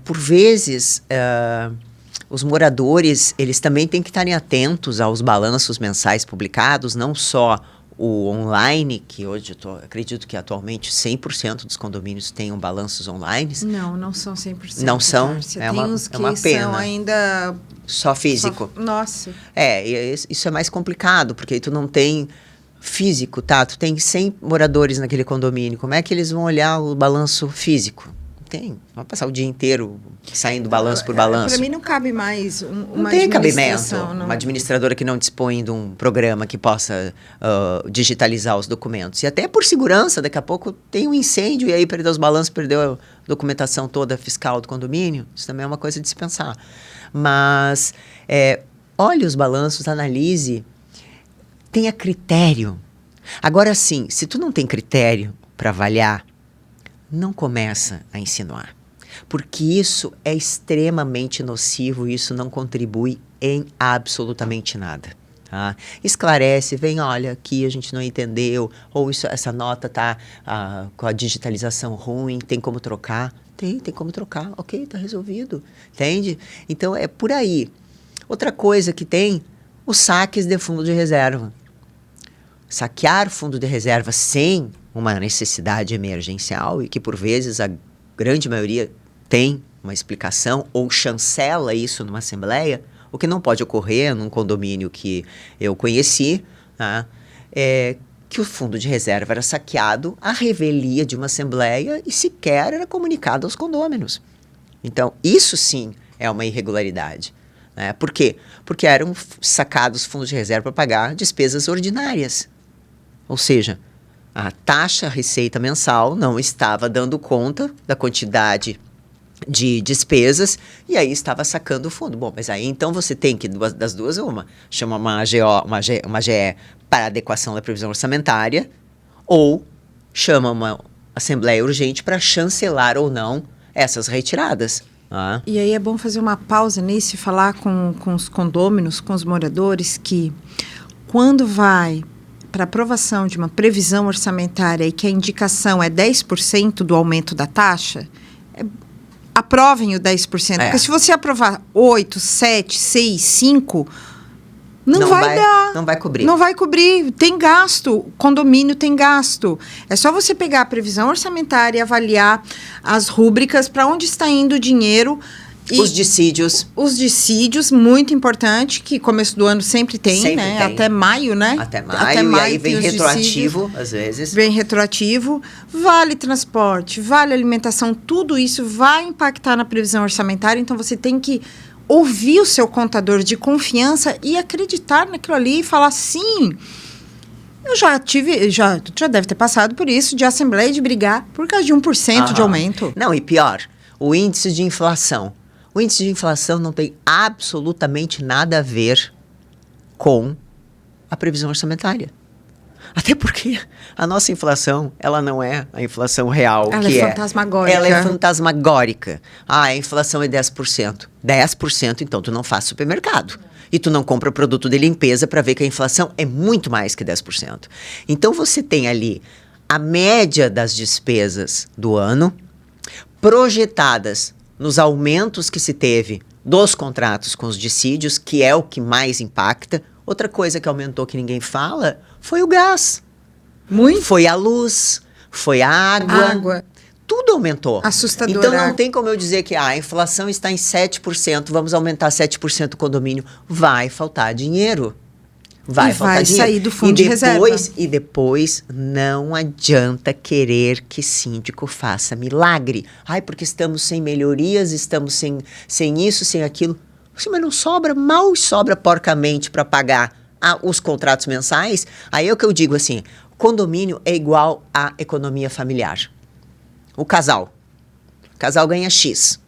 Por vezes, os moradores, eles também têm que estarem atentos aos balanços mensais publicados, não só o online, que hoje acredito que atualmente 100% dos condomínios tenham balanços online. Não são 100%. Não são? É uma pena. São ainda só físico. Nossa. Isso é mais complicado, porque aí tu não tem físico, tá? Tu tem 100 moradores naquele condomínio. Como é que eles vão olhar o balanço físico? Tem. Vai passar o dia inteiro saindo balanço por balanço. Para mim não cabe mais uma não tem cabimento. Não. Uma administradora que não dispõe de um programa que possa digitalizar os documentos. E até por segurança, daqui a pouco tem um incêndio e aí perdeu os balanços, perdeu a documentação toda fiscal do condomínio. Isso também é uma coisa de se pensar. Mas olhe os balanços, analise, tenha critério. Agora sim, se tu não tem critério para avaliar, não começa a insinuar, porque isso é extremamente nocivo e isso não contribui em absolutamente nada. Tá? Esclarece, vem, olha, aqui a gente não entendeu, ou essa nota está com a digitalização ruim, tem como trocar? Tem como trocar, ok, está resolvido, entende? Então é por aí. Outra coisa que tem, os saques de fundo de reserva. Saquear fundo de reserva sem uma necessidade emergencial e que por vezes a grande maioria tem uma explicação ou chancela isso numa assembleia, o que não pode ocorrer num condomínio que eu conheci, tá? É que o fundo de reserva era saqueado à revelia de uma assembleia e sequer era comunicado aos condôminos. Então, isso sim é uma irregularidade. Né? Por quê? Porque eram sacados fundos de reserva para pagar despesas ordinárias. Ou seja, a taxa receita mensal não estava dando conta da quantidade de despesas e aí estava sacando o fundo. Bom, mas aí então você tem que, das duas, chama uma GE para adequação da previsão orçamentária ou chama uma assembleia urgente para chancelar ou não essas retiradas. E aí é bom fazer uma pausa nisso e falar com os condôminos, com os moradores, que quando vai para aprovação de uma previsão orçamentária e que a indicação é 10% do aumento da taxa, aprovem o 10%. Porque se você aprovar 8, 7, 6, 5... Não vai dar. Não vai cobrir. Não vai cobrir. Tem gasto. Condomínio tem gasto. É só você pegar a previsão orçamentária e avaliar as rúbricas para onde está indo o dinheiro. Os dissídios. Os dissídios, muito importante, que começo do ano sempre tem, sempre né? Tem. Até maio, né? Até maio, e aí vem retroativo, às vezes. Vem retroativo. Vale transporte, vale alimentação, tudo isso vai impactar na previsão orçamentária, então você tem que ouvir o seu contador de confiança e acreditar naquilo ali e falar, sim, eu já deve ter passado por isso, de assembleia, de brigar por causa de 1% de aumento. Não, e pior, o índice de inflação. O índice de inflação não tem absolutamente nada a ver com a previsão orçamentária. Até porque a nossa inflação, ela não é a inflação real. Ela é fantasmagórica. Ela é fantasmagórica. A inflação é 10%. 10%, então tu não faz supermercado. E tu não compra produto de limpeza para ver que a inflação é muito mais que 10%. Então você tem ali a média das despesas do ano projetadas nos aumentos que se teve dos contratos com os dissídios, que é o que mais impacta. Outra coisa que aumentou que ninguém fala foi o gás. Muito. Foi a luz, foi a água. Tudo aumentou. Assustador. Então não tem como eu dizer que a inflação está em 7%, vamos aumentar 7% o condomínio. Vai faltar dinheiro. Vai faltar dinheiro. Sair do fundo de reserva. E depois não adianta querer que síndico faça milagre. Ai, porque estamos sem melhorias, estamos sem isso, sem aquilo. Sim, mas não sobra, mal sobra porcamente para pagar os contratos mensais. Aí é o que eu digo assim, condomínio é igual à economia familiar. O casal ganha X.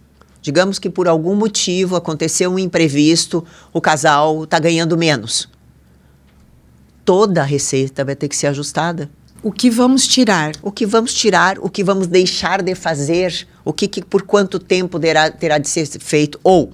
Digamos que por algum motivo aconteceu um imprevisto, o casal está ganhando menos. Toda a receita vai ter que ser ajustada. O que vamos tirar? O que vamos tirar, o que vamos deixar de fazer, o que por quanto tempo terá de ser feito. Ou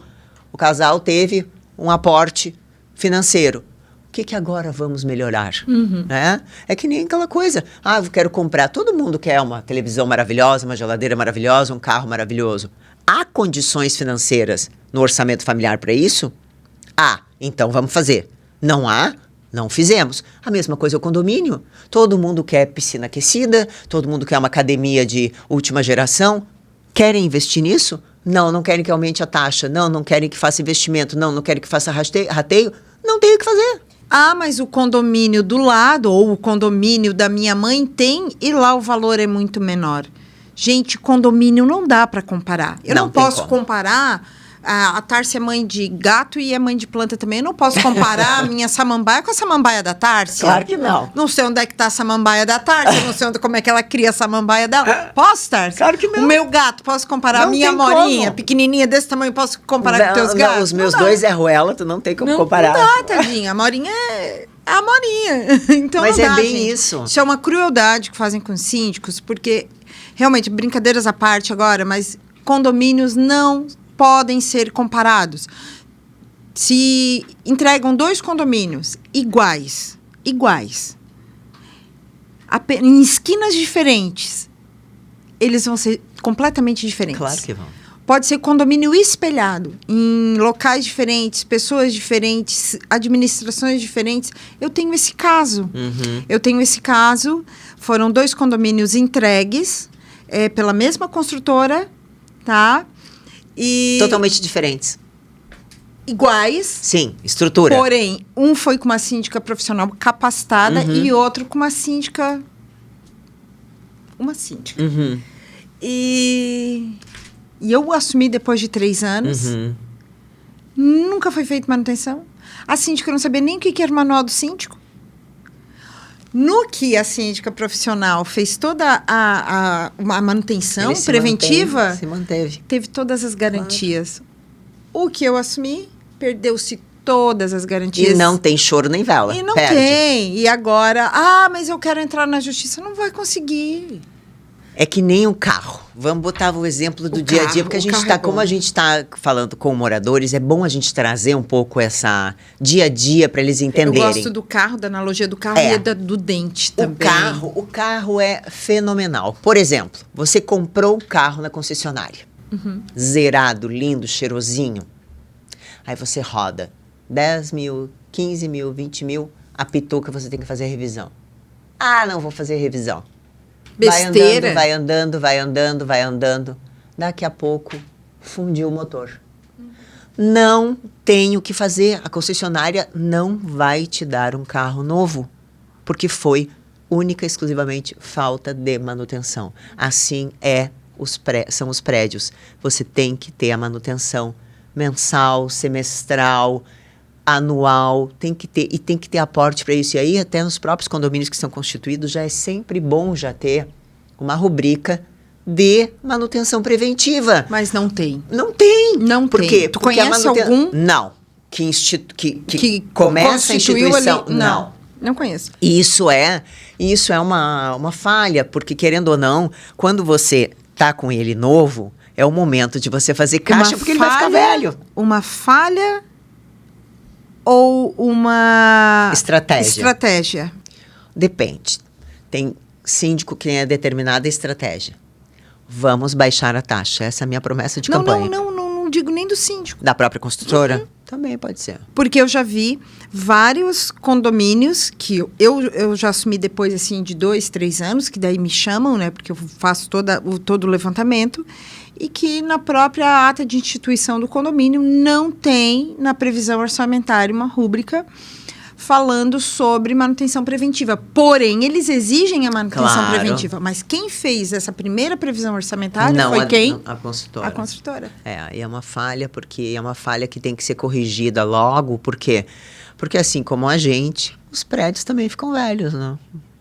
o casal teve um aporte financeiro. O que agora vamos melhorar? Né? É que nem aquela coisa. Ah, eu quero comprar. Todo mundo quer uma televisão maravilhosa, uma geladeira maravilhosa, um carro maravilhoso. Há condições financeiras no orçamento familiar para isso? Há, então vamos fazer. Não há? Não fizemos. A mesma coisa é o condomínio. Todo mundo quer piscina aquecida, todo mundo quer uma academia de última geração. Querem investir nisso? Não querem que aumente a taxa. Não querem que faça investimento. Não querem que faça rateio. Não tem o que fazer. Ah, mas o condomínio do lado ou o condomínio da minha mãe tem e lá o valor é muito menor. Gente, condomínio não dá para comparar. Eu não posso comparar. A Tárcia é mãe de gato e é mãe de planta também. Eu não posso comparar a minha samambaia com a samambaia da Tárcia. Claro que não. Não sei onde é que está a samambaia da Tárcia, não sei como é que ela cria a samambaia dela. Posso, Tárcia? Claro que não. O meu gato, posso comparar a minha Amorinha, pequenininha desse tamanho, posso comparar com teus gatos? Não, os meus dois é arruela, tu não tem como comparar. Não dá, tadinha. A Amorinha é a Amorinha. Então mas não dá, é bem gente. isso. Isso é uma crueldade que fazem com os síndicos, porque, realmente, brincadeiras à parte agora, mas condomínios não podem ser comparados. Se entregam 2 condomínios iguais, em esquinas diferentes, eles vão ser completamente diferentes. Claro que vão. Pode ser condomínio espelhado, em locais diferentes, pessoas diferentes, administrações diferentes. Eu tenho esse caso. Foram 2 condomínios entregues pela mesma construtora, tá? E totalmente diferentes. Iguais. Sim, estrutura. Porém, um foi com uma síndica profissional capacitada e outro com uma síndica. E eu assumi depois de 3 anos. Nunca foi feita manutenção. A síndica não sabia nem o que era o manual do síndico. No que a síndica profissional fez toda a manutenção preventiva, se manteve. Teve todas as garantias. O que eu assumi, perdeu-se todas as garantias. E não tem choro nem vela. E não perde. tem. E agora, mas eu quero entrar na justiça. Não vai conseguir. É que nem um carro. Vamos botar o exemplo do dia a dia, porque como a gente está falando com moradores, é bom a gente trazer um pouco essa dia a dia para eles entenderem. Eu gosto do carro, da analogia do carro e do dente também. O carro é fenomenal. Por exemplo, você comprou o carro na concessionária. Zerado, lindo, cheirosinho. Aí você roda 10 mil, 15 mil, 20 mil, apitou que você tem que fazer a revisão. Ah, não vou fazer revisão. Besteira. Vai andando. Daqui a pouco, fundiu o motor. Não tem o que fazer. A concessionária não vai te dar um carro novo. Porque foi única e exclusivamente falta de manutenção. Assim são os prédios. Você tem que ter a manutenção mensal, semestral, anual, tem que ter aporte para isso. E aí, até nos próprios condomínios que são constituídos, já é sempre bom já ter uma rubrica de manutenção preventiva. Mas não tem. Não tem. Não Por tem. quê? Tu Porque conhece algum? Não. Que começa a instituição? Não. Não conheço. Isso é uma falha, porque querendo ou não, quando você tá com ele novo, é o momento de você fazer caixa, porque ele vai ficar velho. Uma falha ou uma estratégia? Depende. Tem síndico que tem a determinada estratégia. Vamos baixar a taxa. Essa é a minha promessa de campanha. Não digo nem do síndico. Da própria construtora? Também pode ser. Porque eu já vi vários condomínios que eu já assumi depois, assim, de 2, 3 anos, que daí me chamam, né? Porque eu faço todo o levantamento. E que na própria ata de instituição do condomínio não tem, na previsão orçamentária, uma rúbrica falando sobre manutenção preventiva. Porém, eles exigem a manutenção preventiva. Mas quem fez essa primeira previsão orçamentária foi quem? A construtora. A construtora. E é uma falha, porque é uma falha que tem que ser corrigida logo. Por quê? Porque assim como a gente, os prédios também ficam velhos, né?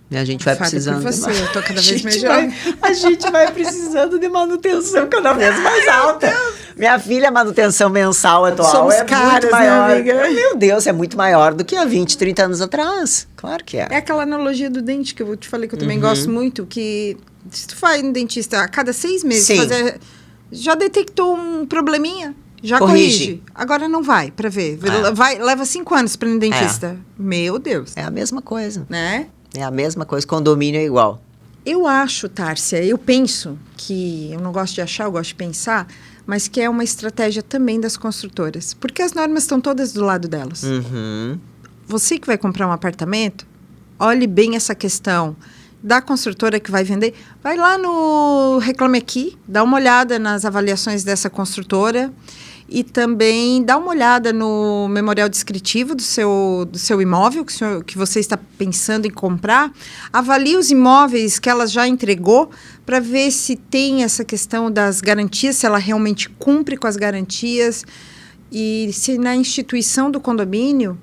E a gente vai precisando eu tô cada vez mais jovem. A gente vai precisando de manutenção cada vez mais alta. Minha filha, a manutenção mensal atual Somos caras, muito maior. Né, amiga? Meu Deus, é muito maior do que há 20, 30 anos atrás. Claro que é. É aquela analogia do dente que eu te falei que eu também gosto muito, que se tu vai no dentista a cada 6 meses já detectou um probleminha, já corrige. Agora não vai para ver. Leva 5 anos para ir no dentista. Meu Deus. É a mesma coisa. Né? É a mesma coisa, condomínio é igual. Eu acho, Tárcia, eu penso que, eu não gosto de achar, eu gosto de pensar, mas que é uma estratégia também das construtoras. Porque as normas estão todas do lado delas. Você que vai comprar um apartamento, olhe bem essa questão da construtora que vai vender. Vai lá no Reclame Aqui, dá uma olhada nas avaliações dessa construtora e também dá uma olhada no memorial descritivo do seu imóvel que você está pensando em comprar. Avalie os imóveis que ela já entregou para ver se tem essa questão das garantias, se ela realmente cumpre com as garantias e se na instituição do condomínio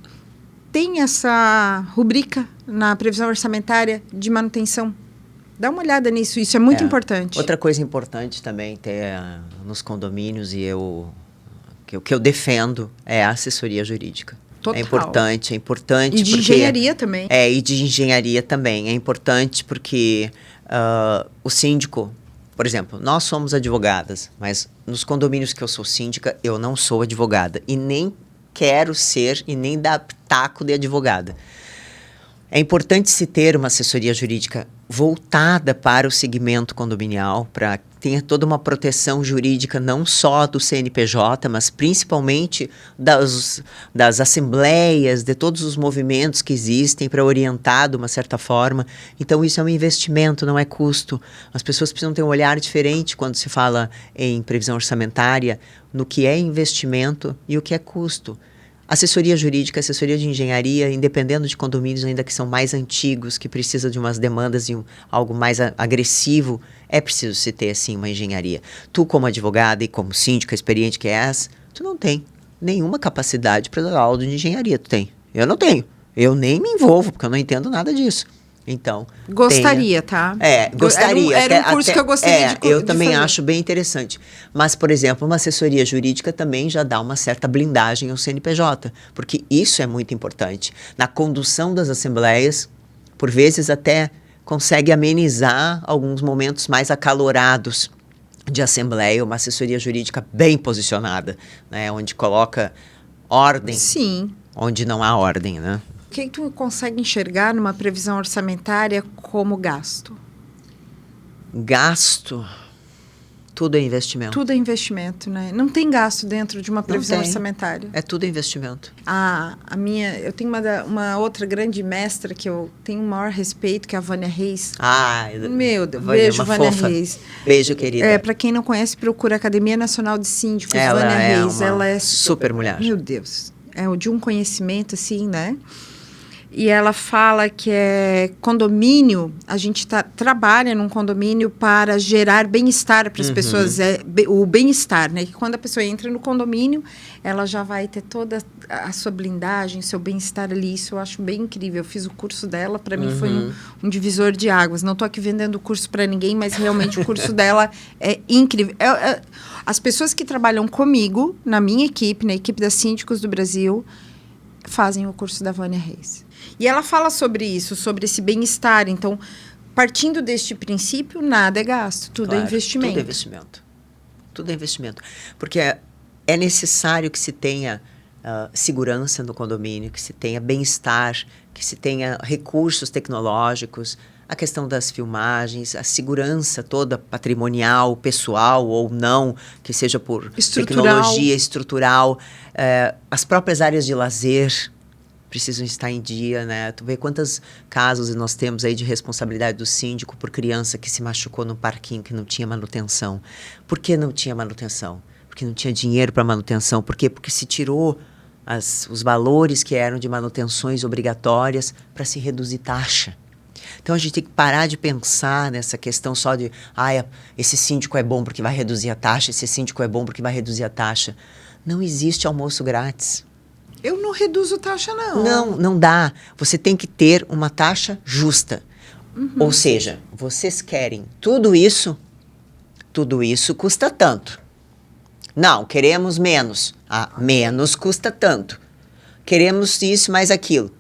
tem essa rubrica na previsão orçamentária de manutenção. Dá uma olhada nisso, isso é muito importante. Outra coisa importante também ter nos condomínios o que eu defendo é a assessoria jurídica. Total. É importante. E de engenharia também. E de engenharia também. É importante porque o síndico, por exemplo, nós somos advogadas, mas nos condomínios que eu sou síndica, eu não sou advogada. E nem quero ser e nem dar pitaco de advogada. É importante se ter uma assessoria jurídica voltada para o segmento condominial, para ter toda uma proteção jurídica, não só do CNPJ, mas principalmente das assembleias, de todos os movimentos que existem para orientar de uma certa forma. Então, isso é um investimento, não é custo. As pessoas precisam ter um olhar diferente quando se fala em previsão orçamentária, no que é investimento e o que é custo. Assessoria jurídica, assessoria de engenharia, independendo de condomínios ainda que são mais antigos, que precisam de umas demandas e algo mais agressivo, é preciso se ter, sim, uma engenharia. Tu, como advogada e como síndica experiente que és, tu não tem nenhuma capacidade para dar aula de engenharia, tu tem? Eu não tenho. Eu nem me envolvo, porque eu não entendo nada disso. Então, gostaria, tá? Gostaria. Era um curso que eu gostaria de eu também fazer. acho bem interessante. Mas, por exemplo, uma assessoria jurídica também já dá uma certa blindagem ao CNPJ, porque isso é muito importante. Na condução das assembleias, por vezes até consegue amenizar alguns momentos mais acalorados de assembleia, uma assessoria jurídica bem posicionada, né, onde coloca ordem, Sim. onde não há ordem, né? O que tu consegue enxergar numa previsão orçamentária como gasto? Gasto, tudo é investimento. Tudo é investimento, né? Não tem gasto dentro de uma previsão orçamentária. É tudo investimento. Eu tenho uma outra grande mestra que eu tenho o maior respeito, que é a Vânia Reis. Meu Deus, beijo, Vânia Reis. Beijo, querida. Para quem não conhece, procura a Academia Nacional de Síndicos, Vânia Reis. Ela é super mulher. Meu Deus, é de um conhecimento, assim, né? E ela fala que condomínio, a gente trabalha num condomínio para gerar bem-estar para as pessoas, o bem-estar, né? Que quando a pessoa entra no condomínio, ela já vai ter toda a sua blindagem, seu bem-estar ali. Isso eu acho bem incrível. Eu fiz o curso dela, para mim foi um divisor de águas. Não estou aqui vendendo o curso para ninguém, mas realmente o curso dela é incrível. As pessoas que trabalham comigo, na minha equipe, na equipe das Síndicos do Brasil, fazem o curso da Vânia Reis. E ela fala sobre isso, sobre esse bem-estar. Então, partindo deste princípio, nada é gasto, tudo é investimento. Tudo é investimento. Tudo é investimento. Porque é necessário que se tenha segurança no condomínio, que se tenha bem-estar, que se tenha recursos tecnológicos, a questão das filmagens, a segurança toda patrimonial, pessoal ou não, que seja por tecnologia estrutural, as próprias áreas de lazer precisam estar em dia, né? Tu vê quantos casos nós temos aí de responsabilidade do síndico por criança que se machucou no parquinho, que não tinha manutenção. Por que não tinha manutenção? Porque não tinha dinheiro para manutenção. Por quê? Porque se tirou os valores que eram de manutenções obrigatórias para se reduzir taxa. Então, a gente tem que parar de pensar nessa questão só de esse síndico é bom porque vai reduzir a taxa, esse síndico é bom porque vai reduzir a taxa. Não existe almoço grátis. Eu não reduzo taxa, não. Não dá. Você tem que ter uma taxa justa. Ou seja, vocês querem tudo isso custa tanto. Não, queremos menos. Menos custa tanto. Queremos isso mais aquilo.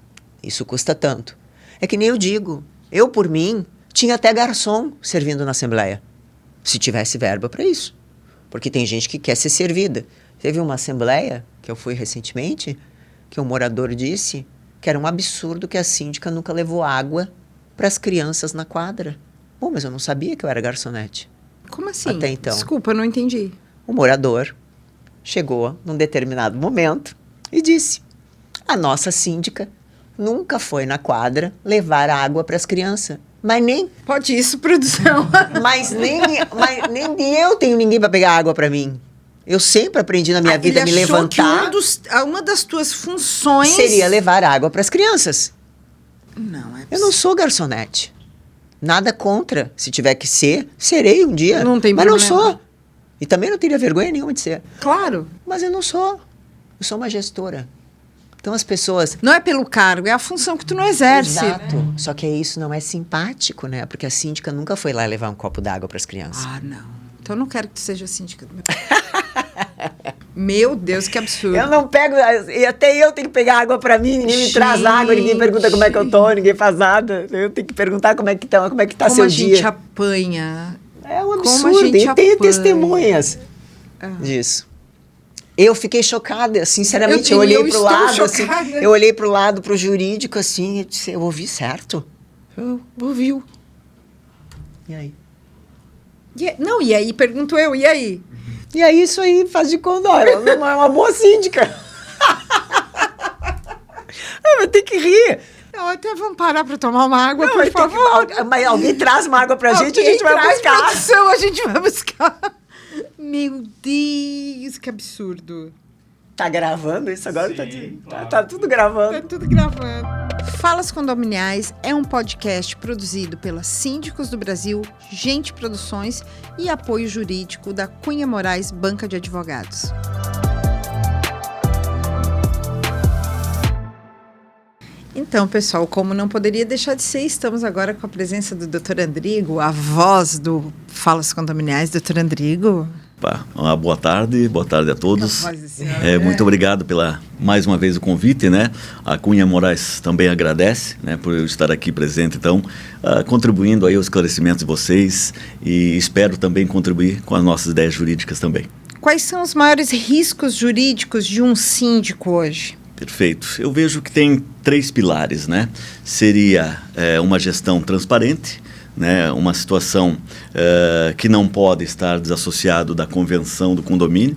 Isso custa tanto. É que nem eu digo, eu por mim tinha até garçom servindo na Assembleia, se tivesse verba para isso. Porque tem gente que quer ser servida. Teve uma Assembleia que eu fui recentemente, que um morador disse que era um absurdo que a síndica nunca levou água para as crianças na quadra. Bom, mas eu não sabia que eu era garçonete. Como assim? Até então. Desculpa, eu não entendi. O morador chegou num determinado momento e disse: a nossa síndica nunca foi na quadra levar água para as crianças. Mas nem... Pode isso, produção. Mas nem eu tenho ninguém para pegar água para mim. Eu sempre aprendi na minha vida a me levantar. Que uma das tuas funções seria levar água para as crianças. Não, eu não sou garçonete. Nada contra. Se tiver que ser, serei um dia. Não tem mas problema. Não sou. E também não teria vergonha nenhuma de ser. Claro. Mas eu não sou. Eu sou uma gestora. Então as pessoas... Não é pelo cargo, é a função que tu não exerce. Exato. Só que isso não é simpático, né? Porque a síndica nunca foi lá levar um copo d'água para as crianças. Não. Então eu não quero que tu seja síndica do meu... Meu Deus, que absurdo. Eu não pego... E até eu tenho que pegar água para mim. Ninguém me traz água, ninguém pergunta como é que eu tô, ninguém faz nada. Eu tenho que perguntar como é que tá seu dia. Como a gente apanha. É um absurdo. E tem testemunhas disso. Eu fiquei chocada, sinceramente. Eu olhei pro lado, assim, eu olhei pro lado, pro jurídico, assim, e disse, eu ouvi certo? Eu ouviu. E aí? E aí, pergunto eu, e aí? E aí, isso aí faz de conta, ela não é uma boa síndica. Vai ter que rir. Não, até vamos parar para tomar uma água, por favor. Mas alguém traz uma água pra gente, a gente vai buscar. Produção, a gente vai buscar. Meu Deus, que absurdo. Tá gravando isso agora? Sim, tá tudo gravando. Tá tudo gravando. Falas Condominiais é um podcast produzido pela Síndicos do Brasil, Gente Produções e apoio jurídico da Cunha Moraes Banca de Advogados. Então, pessoal, como não poderia deixar de ser, estamos agora com a presença do Dr. Andrigo, a voz do Falas Condominiais. Dr. Andrigo. Uma boa tarde a todos. Muito obrigado mais uma vez o convite, né? A Cunha Moraes também agradece, né, por eu estar aqui presente, então, contribuindo aí aos esclarecimentos de vocês, e espero também contribuir com as nossas ideias jurídicas também. Quais são os maiores riscos jurídicos de um síndico hoje? Perfeito. Eu vejo que tem 3 pilares, né? Seria uma gestão transparente, né, uma situação que não pode estar desassociado da convenção do condomínio,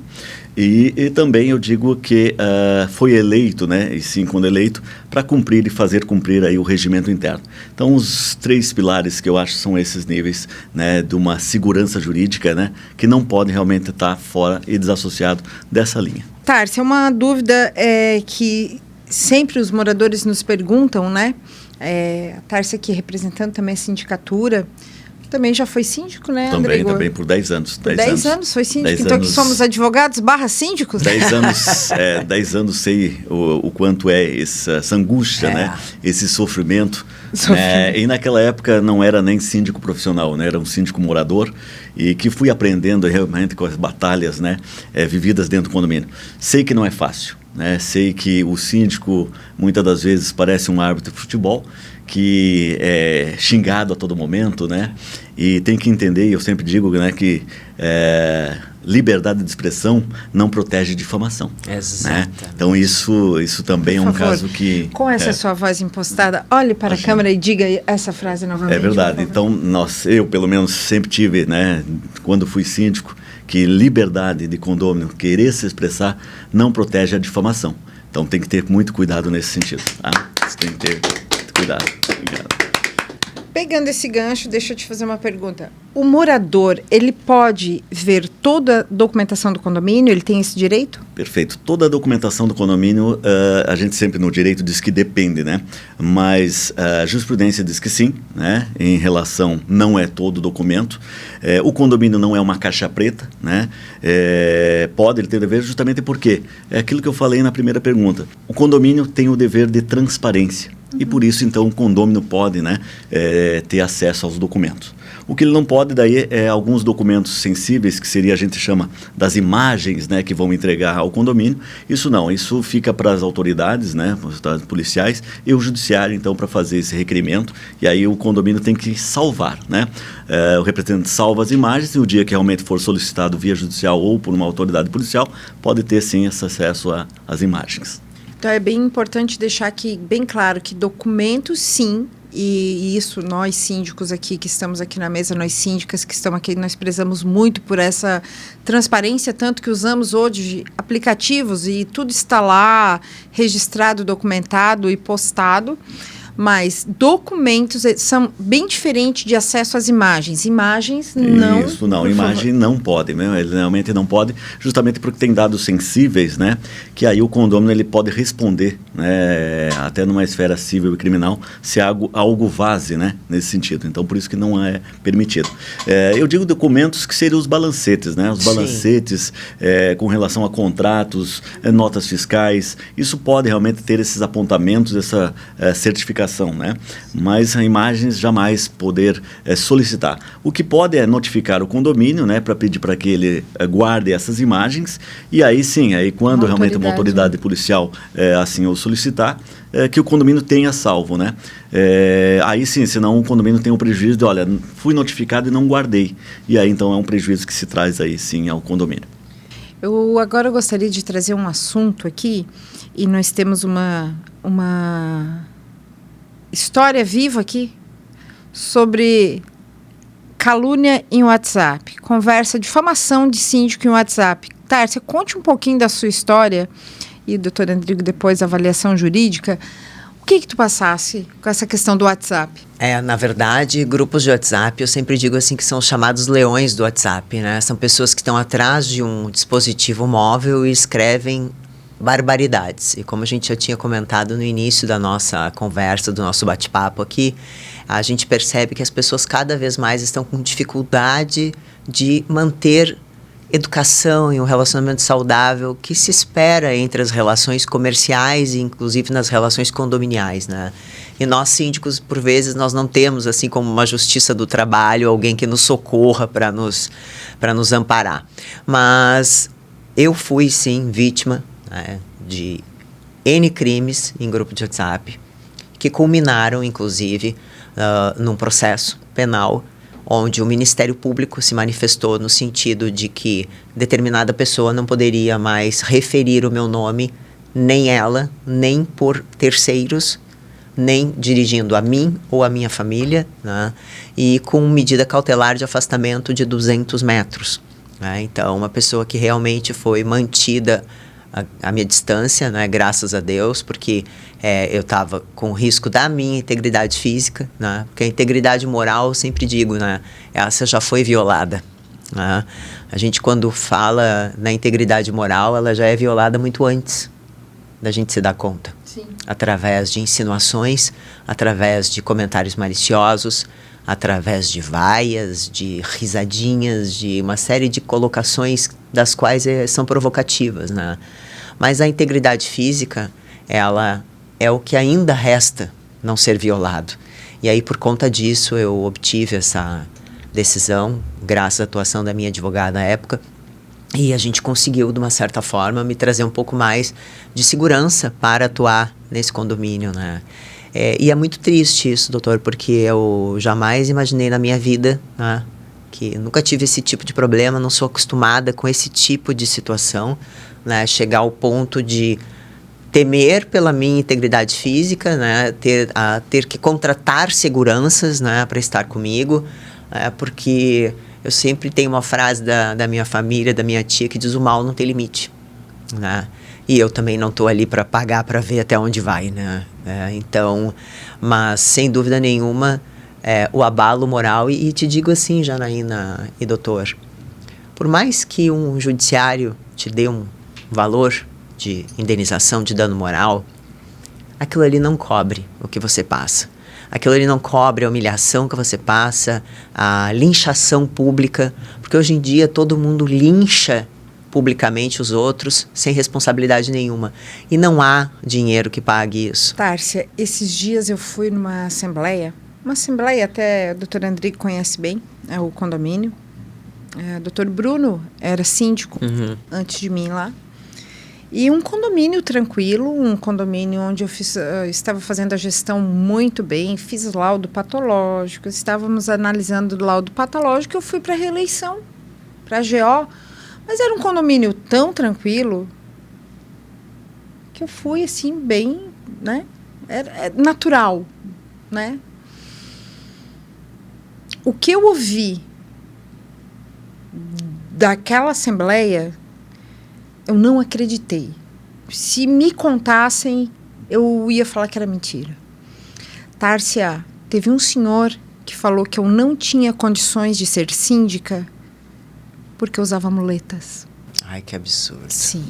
e também eu digo que foi eleito, né, e sim, quando eleito, para cumprir e fazer cumprir aí o regimento interno. Então, os 3 pilares que eu acho são esses níveis, né, de uma segurança jurídica, né, que não pode realmente estar fora e desassociado dessa linha. Tárcia, uma dúvida que sempre os moradores nos perguntam, né? A Tárcia aqui representando também a sindicatura, também já foi síndico, né, André? Também por 10 anos. 10 anos foi síndico, então aqui somos advogados / síndicos? 10 anos, 10 anos sei o quanto é essa angústia, né? Esse sofrimento. E naquela época não era nem síndico profissional, né? Era um síndico morador, e que fui aprendendo realmente com as batalhas, né, vividas dentro do condomínio. Sei que não é fácil, né? Sei que o síndico muitas das vezes parece um árbitro de futebol, que é xingado a todo momento, né? E tem que entender, e eu sempre digo, né, que liberdade de expressão não protege difamação. Exato. Né? Então isso também é um caso que... Com essa sua voz impostada, olhe para a câmera e diga essa frase novamente. É verdade. Então, eu pelo menos sempre tive, né, quando fui síndico, que liberdade de condômino, querer se expressar, não protege a difamação. Então tem que ter muito cuidado nesse sentido. Tá? Você tem que ter muito cuidado. Obrigado. Pegando esse gancho, deixa eu te fazer uma pergunta. O morador, ele pode ver toda a documentação do condomínio? Ele tem esse direito? Perfeito. Toda a documentação do condomínio, a gente sempre no direito diz que depende, né? Mas a jurisprudência diz que sim, né? Em relação, não é todo o documento. O condomínio não é uma caixa preta, né? Pode ele ter dever justamente porque é aquilo que eu falei na primeira pergunta. O condomínio tem o dever de transparência. E por isso, então, o condômino pode, né, ter acesso aos documentos. O que ele não pode, daí, é alguns documentos sensíveis, que seria, a gente chama das imagens, né, que vão entregar ao condomínio. Isso não, isso fica para as autoridades, né, as autoridades policiais e o judiciário, então, para fazer esse requerimento. E aí o condomínio tem que salvar, né? O representante salva as imagens e o dia que realmente for solicitado via judicial ou por uma autoridade policial, pode ter, sim, esse acesso às imagens. Então, é bem importante deixar aqui bem claro que documentos, sim, e isso nós síndicos aqui, que estamos aqui na mesa, nós síndicas que estamos aqui, nós prezamos muito por essa transparência, tanto que usamos hoje aplicativos e tudo está lá registrado, documentado e postado. Mas documentos são bem diferentes de acesso às imagens. Imagens não... Isso, não. Imagem não pode, né? Ele realmente não pode, justamente porque tem dados sensíveis, né? Que aí o condômino ele pode responder, né? Até numa esfera civil e criminal, se algo vaze, né? Nesse sentido. Então, por isso que não é permitido. Eu digo documentos que seriam os balancetes, né? Os balancetes com relação a contratos, notas fiscais. Isso pode realmente ter esses apontamentos, essa certificação, né? Mas imagens jamais poder solicitar. O que pode é notificar o condomínio, né, para pedir para que ele guarde essas imagens, e aí sim, aí quando realmente uma autoridade policial assim o solicitar, que o condomínio tenha salvo, né? Aí sim, senão o condomínio tem o prejuízo de, olha, fui notificado e não guardei. E aí então é um prejuízo que se traz aí sim ao condomínio. Eu agora gostaria de trazer um assunto aqui, e nós temos uma história viva aqui sobre calúnia em WhatsApp, conversa, difamação de síndico em WhatsApp. Tárcia, conte um pouquinho da sua história e o doutor Andrigo depois a avaliação jurídica. O que tu passasse com essa questão do WhatsApp? Na verdade, grupos de WhatsApp, eu sempre digo assim que são os chamados leões do WhatsApp, né? São pessoas que estão atrás de um dispositivo móvel e escrevem barbaridades. E como a gente já tinha comentado no início da nossa conversa, do nosso bate-papo aqui, a gente percebe que as pessoas cada vez mais estão com dificuldade de manter educação e um relacionamento saudável que se espera entre as relações comerciais e inclusive nas relações condominiais, né? E nós síndicos, por vezes, nós não temos, assim como uma justiça do trabalho, alguém que nos socorra para nos amparar. Mas eu fui, sim, vítima, né, de N crimes em grupo de WhatsApp, que culminaram, inclusive, num processo penal, onde o Ministério Público se manifestou no sentido de que determinada pessoa não poderia mais referir o meu nome, nem ela, nem por terceiros, nem dirigindo a mim ou a minha família, né? E com medida cautelar de afastamento de 200 metros. Né? Então, uma pessoa que realmente foi mantida a minha distância, né? Graças a Deus, porque eu estava com risco da minha integridade física, né? Porque a integridade moral, eu sempre digo, né? Essa já foi violada. Né? A gente, quando fala na integridade moral, ela já é violada muito antes da gente se dar conta. Sim. Através de insinuações, através de comentários maliciosos, através de vaias, de risadinhas, de uma série de colocações das quais são provocativas, né? Mas a integridade física, ela é o que ainda resta não ser violado. E aí, por conta disso, eu obtive essa decisão, graças à atuação da minha advogada à época, e a gente conseguiu, de uma certa forma, me trazer um pouco mais de segurança para atuar nesse condomínio, né? E é muito triste isso, doutor, porque eu jamais imaginei na minha vida, né, que nunca tive esse tipo de problema, não sou acostumada com esse tipo de situação, né, chegar ao ponto de temer pela minha integridade física, né, ter que contratar seguranças, né, para estar comigo, porque eu sempre tenho uma frase da minha família, da minha tia, que diz: o mal não tem limite, né? E eu também não estou ali para pagar para ver até onde vai, né? Então, mas sem dúvida nenhuma, o abalo moral, e te digo assim, Janaína e doutor, por mais que um judiciário te dê um valor de indenização de dano moral, aquilo ali não cobre o que você passa. Aquilo ali não cobre a humilhação que você passa, a linchação pública, porque hoje em dia todo mundo lincha publicamente os outros, sem responsabilidade nenhuma. E não há dinheiro que pague isso. Tárcia, esses dias eu fui numa assembleia até o doutor Andrigo conhece bem, é o condomínio. O doutor Bruno era síndico antes de mim lá. E um condomínio tranquilo, um condomínio onde eu estava fazendo a gestão muito bem, fiz laudo patológico, estávamos analisando o laudo patológico, eu fui para a reeleição, para a GO. Mas era um condomínio tão tranquilo que eu fui, assim, bem, né? Era natural, né? O que eu ouvi daquela assembleia, eu não acreditei. Se me contassem, eu ia falar que era mentira. Tárcia, teve um senhor que falou que eu não tinha condições de ser síndica porque eu usava muletas. Ai, que absurdo. Sim.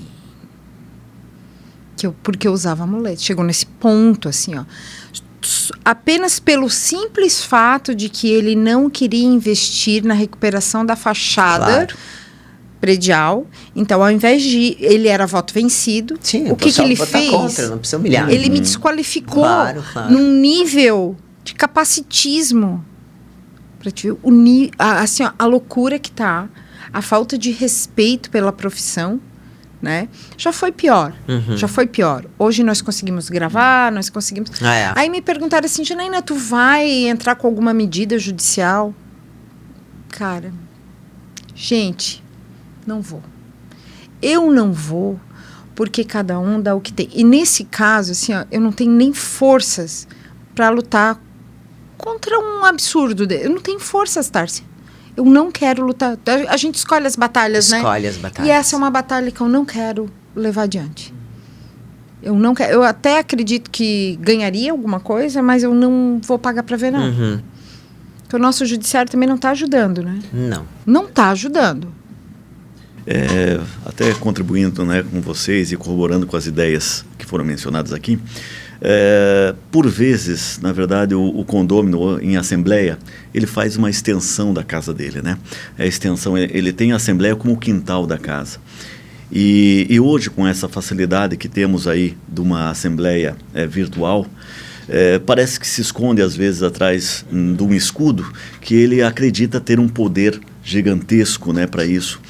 Porque eu usava muletas. Chegou nesse ponto, assim, ó. Apenas pelo simples fato de que ele não queria investir na recuperação da fachada predial. Então, ao invés de... Ele era voto vencido. Sim, o que ele fez? Contra, não precisa humilhar. Ele me desqualificou num nível de capacitismo. Pra te ver assim, ó, a loucura que tá... A falta de respeito pela profissão, né? Já foi pior. Já foi pior. Hoje nós conseguimos gravar, nós conseguimos... Aí me perguntaram assim, Janaína, tu vai entrar com alguma medida judicial? Cara, gente, não vou. Eu não vou, porque cada um dá o que tem. E nesse caso, assim, ó, eu não tenho nem forças para lutar contra um absurdo. Eu não tenho forças, Tárcia. Eu não quero lutar. A gente escolhe as batalhas, né? Escolhe as batalhas. E essa é uma batalha que eu não quero levar adiante. Eu não quero. Eu até acredito que ganharia alguma coisa, mas eu não vou pagar para ver, não. Porque o nosso judiciário também não está ajudando, né? Não. Não está ajudando. Até contribuindo, né, com vocês e corroborando com as ideias que foram mencionadas aqui, Por vezes, na verdade, o condômino em assembleia, ele faz uma extensão da casa dele, né? A extensão, ele tem a assembleia como o quintal da casa. E hoje, com essa facilidade que temos aí de uma assembleia virtual, parece que se esconde às vezes atrás de um escudo que ele acredita ter um poder gigantesco, né, para isso.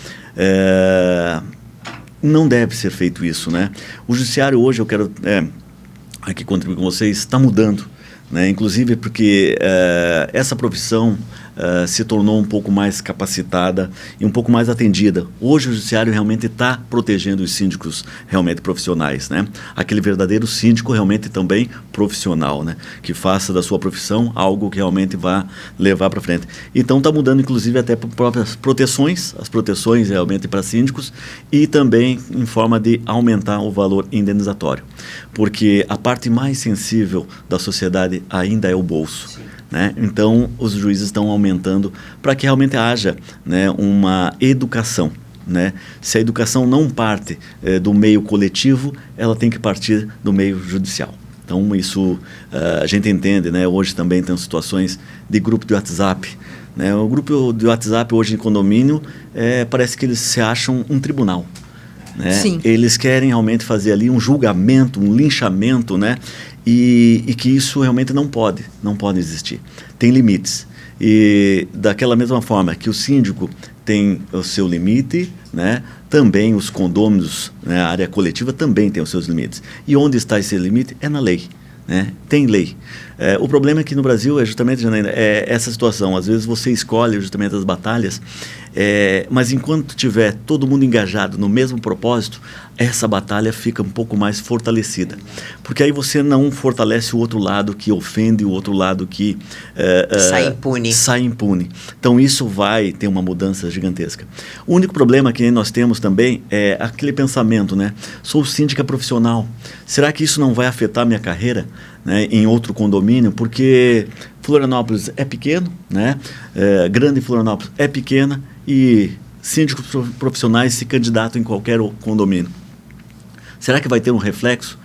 Não deve ser feito isso, né? O judiciário hoje, eu quero aqui contribuir com vocês, está mudando, né? Inclusive porque essa profissão se tornou um pouco mais capacitada e um pouco mais atendida. Hoje o judiciário realmente está protegendo os síndicos realmente profissionais, né? Aquele verdadeiro síndico realmente também profissional, né? Que faça da sua profissão algo que realmente vá levar para frente. Então está mudando inclusive até para próprias proteções, as proteções realmente para síndicos e também em forma de aumentar o valor indenizatório. Porque a parte mais sensível da sociedade ainda é o bolso. Sim. Né? Então, os juízes estão aumentando para que realmente haja, né, uma educação. Né? Se a educação não parte do meio coletivo, ela tem que partir do meio judicial. Então, isso a gente entende, né? Hoje também tem situações de grupo de WhatsApp. Né? O grupo de WhatsApp hoje em condomínio, parece que eles se acham um tribunal. Né? Sim. Eles querem realmente fazer ali um julgamento, um linchamento, né? E que isso realmente não pode existir. Tem limites. E daquela mesma forma que o síndico tem o seu limite, né? Também os condôminos, né? A área coletiva também tem os seus limites. E onde está esse limite? É na lei. Né? Tem lei. O problema é que no Brasil é justamente essa situação. Às vezes você escolhe justamente as batalhas, mas enquanto tiver todo mundo engajado no mesmo propósito, essa batalha fica um pouco mais fortalecida. Porque aí você não fortalece o outro lado que ofende, o outro lado que sai impune. Então isso vai ter uma mudança gigantesca. O único problema que nós temos também é aquele pensamento, né? Sou síndica profissional. Será que isso não vai afetar minha carreira, né, em outro condomínio? Porque Florianópolis é pequeno, né? Grande Florianópolis é pequena e síndicos profissionais se candidatam em qualquer condomínio. Será que vai ter um reflexo?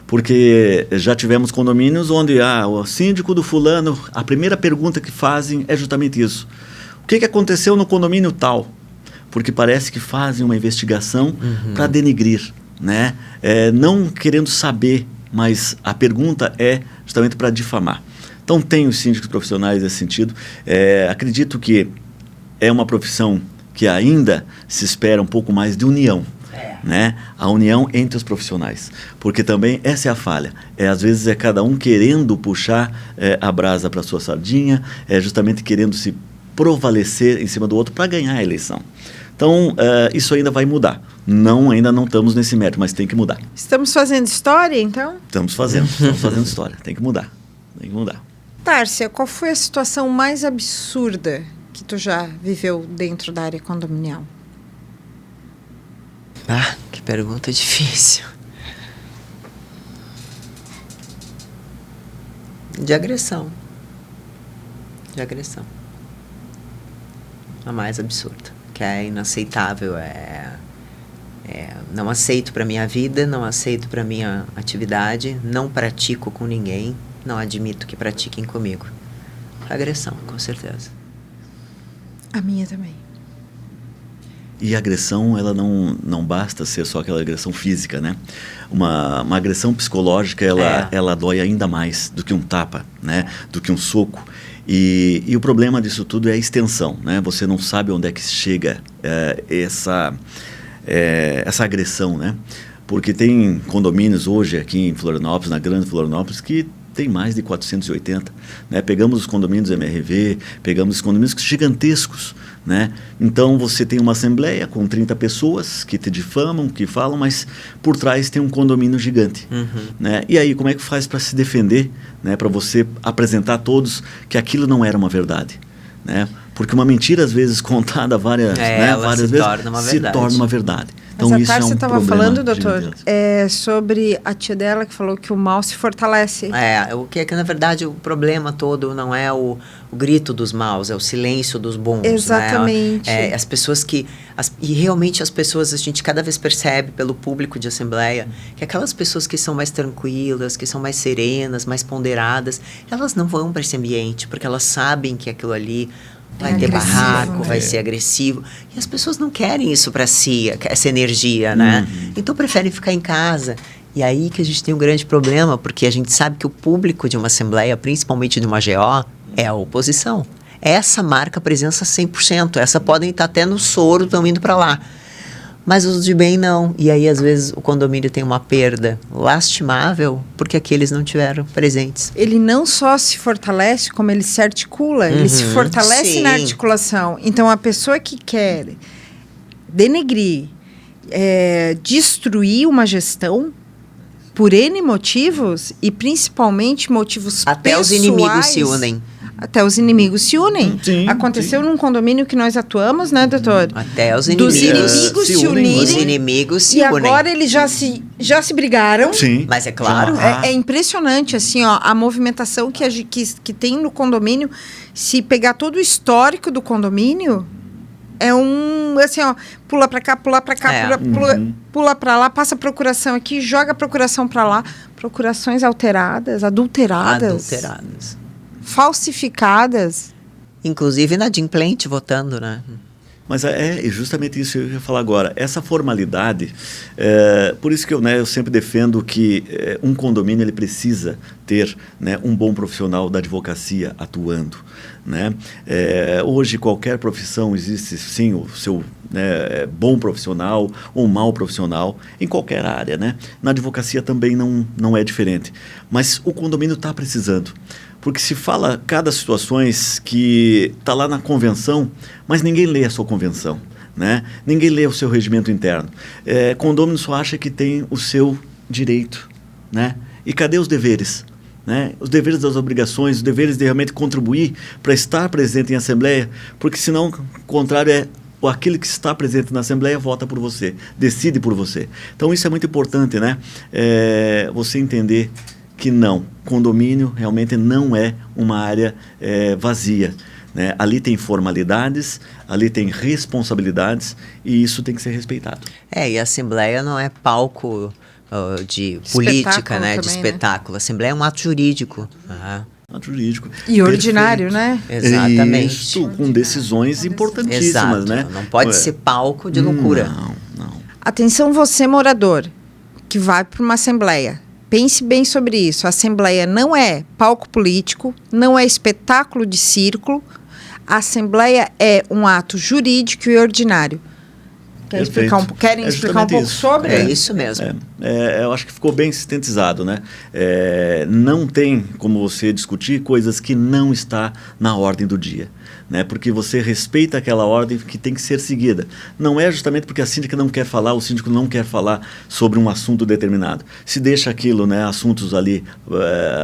Porque já tivemos condomínios onde o síndico do fulano, a primeira pergunta que fazem é justamente isso. O que aconteceu no condomínio tal? Porque parece que fazem uma investigação para denigrir, né? Não querendo saber, mas a pergunta é justamente para difamar. Então tem os síndicos profissionais nesse sentido. Acredito que é uma profissão que ainda se espera um pouco mais de união. Né? A união entre os profissionais, porque também essa é a falha, às vezes é cada um querendo puxar a brasa para sua sardinha, justamente querendo se prevalecer em cima do outro para ganhar a eleição. Então isso ainda vai mudar, ainda não estamos nesse mérito, mas tem que mudar. Estamos fazendo história, então? Estamos fazendo história, tem que mudar. Tárcia, qual foi a situação mais absurda que tu já viveu dentro da área condominial? Que pergunta difícil. De agressão. A mais absurda. Que é inaceitável. Não aceito para minha vida, não aceito para minha atividade, não pratico com ninguém, não admito que pratiquem comigo. Agressão, com certeza. A minha também. E a agressão, ela não basta ser só aquela agressão física, né? Uma agressão psicológica, ela dói ainda mais do que um tapa, né? Do que um soco. E o problema disso tudo é a extensão, né? Você não sabe onde é que chega essa agressão, né? Porque tem condomínios hoje aqui em Florianópolis, na Grande Florianópolis, que tem mais de 480, né? Pegamos os condomínios MRV, pegamos os condomínios gigantescos, né? Então você tem uma assembleia com 30 pessoas que te difamam, que falam, mas por trás tem um condomínio gigante, né? E aí como é que faz para se defender, né? Para você apresentar a todos que aquilo não era uma verdade, né? Porque uma mentira às vezes contada várias vezes torna uma se torna uma verdade. Então, Mas a isso é Tárcia um estava problema falando, doutor, gigantesco. sobre a tia dela que falou que o mal se fortalece. O que é que, na verdade, o problema todo não é o grito dos maus, é o silêncio dos bons. Exatamente. Né? As pessoas e realmente as pessoas, a gente cada vez percebe pelo público de assembleia, que aquelas pessoas que são mais tranquilas, que são mais serenas, mais ponderadas, elas não vão para esse ambiente, porque elas sabem que aquilo ali vai ter barraco, né? vai ser agressivo. E as pessoas não querem isso para si, essa energia, né? Então preferem ficar em casa. E aí que a gente tem um grande problema, porque a gente sabe que o público de uma assembleia, principalmente de uma GO, é a oposição. Essa marca presença 100%. Essa podem estar até no soro, estão indo para lá. Mas os de bem não. E aí, às vezes, o condomínio tem uma perda lastimável porque aqueles não tiveram presentes. Ele não só se fortalece, como ele se articula. Ele se fortalece na articulação. Então, a pessoa que quer denegrir, destruir uma gestão, por N motivos, e principalmente motivos até pessoais... os inimigos se unem. Até os inimigos se unem. Sim, Aconteceu num condomínio que nós atuamos, né, doutor? Até os Dos inimigos se unirem. Os inimigos se E unem. agora eles já se brigaram. Sim. Mas é claro. É impressionante, assim, ó, a movimentação que tem no condomínio. Se pegar todo o histórico do condomínio, é assim, ó, pula pra cá, pula pula pra lá, passa procuração aqui, joga procuração pra lá. Procurações alteradas, adulteradas. Falsificadas. Inclusive inadimplente votando, né? Mas é justamente isso que eu ia falar agora. Essa formalidade, por isso que eu sempre defendo que um condomínio ele precisa ter, né, um bom profissional da advocacia atuando. Né? Hoje, qualquer profissão existe, sim, o seu bom profissional ou mau profissional, em qualquer área. Né? Na advocacia também não é diferente. Mas o condomínio está precisando. Porque se fala cada situações que está lá na convenção, mas ninguém lê a sua convenção, né? Ninguém lê o seu regimento interno. Condomínio só acha que tem o seu direito, né? E cadê os deveres? Né? Os deveres das obrigações, os deveres de realmente contribuir para estar presente em assembleia, porque senão, o contrário aquele que está presente na assembleia vota por você, decide por você. Então isso é muito importante, né? Você entender que condomínio realmente não é uma área vazia. Né? Ali tem formalidades, ali tem responsabilidades e isso tem que ser respeitado. E a Assembleia não é palco de política, né? De espetáculo. A Assembleia é um ato jurídico. Ato jurídico. E ordinário, né? Exatamente. Isso, com decisões importantíssimas. Exato. Né? Não pode ser palco de loucura. Não. Atenção você, morador, que vai para uma Assembleia. Pense bem sobre isso. A Assembleia não é palco político, não é espetáculo de circo. A Assembleia é um ato jurídico e ordinário. Querem explicar um pouco sobre? É isso mesmo. Eu acho que ficou bem sintetizado, né? Não tem como você discutir coisas que não está na ordem do dia. Né? Porque você respeita aquela ordem que tem que ser seguida. Não é justamente porque a síndica não quer falar, o síndico não quer falar sobre um assunto determinado. Se deixa aquilo, né, assuntos ali,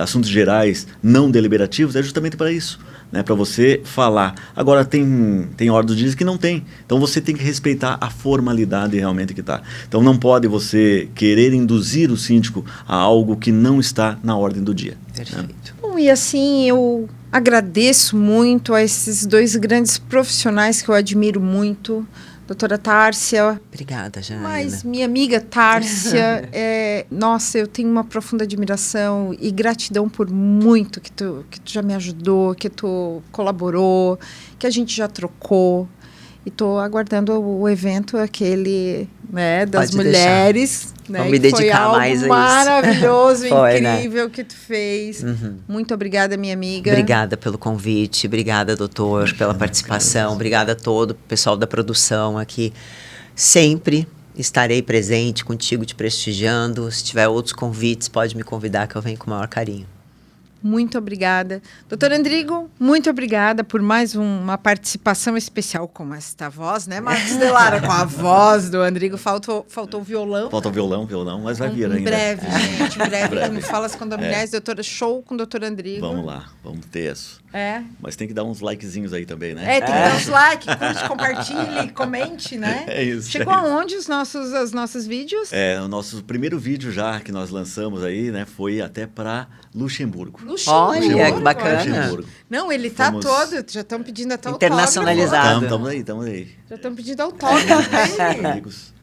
assuntos gerais, não deliberativos, é justamente para isso. Né, para você falar. Agora, tem ordem do dia que não tem. Então, você tem que respeitar a formalidade realmente que está. Então, não pode você querer induzir o síndico a algo que não está na ordem do dia. Perfeito. Né? Bom, e assim, eu agradeço muito a esses dois grandes profissionais que eu admiro muito. Doutora Tárcia. Obrigada, Janaína. Mas minha amiga Tárcia, nossa, eu tenho uma profunda admiração e gratidão por muito que tu já me ajudou, que tu colaborou, que a gente já trocou. E estou aguardando o evento aquele, né, das Pode mulheres. Né, vamos me dedicar mais a isso. Maravilhoso, Foi, incrível, né? Que tu fez. Muito obrigada, minha amiga. Obrigada pelo convite, obrigada, doutor, pela participação, obrigada a todo o pessoal da produção aqui. Sempre estarei presente contigo, te prestigiando. Se tiver outros convites, pode me convidar que eu venho com o maior carinho. Muito obrigada. Doutor Andrigo, muito obrigada por mais uma participação especial com esta voz, né, Marcos Delara? Com a voz do Andrigo. Faltou o violão. Falta o violão, mas vai vir ainda. Em breve, gente. Em breve. Falas Condominiais, doutora Show com o doutor Andrigo. Vamos lá, vamos ter isso. É. Mas tem que dar uns likezinhos aí também, né? É, tem que dar uns likes, curte, compartilhe, comente, né? É isso. Chegou aonde os nossos vídeos? O nosso primeiro vídeo já que nós lançamos aí, né, foi até para Luxemburgo. Olha, que bacana. Luxemburgo. Não, ele tá Fomos todo, já estão pedindo até internacionalizado. Estamos aí. Já estão pedindo autógrafo dele. Amigos.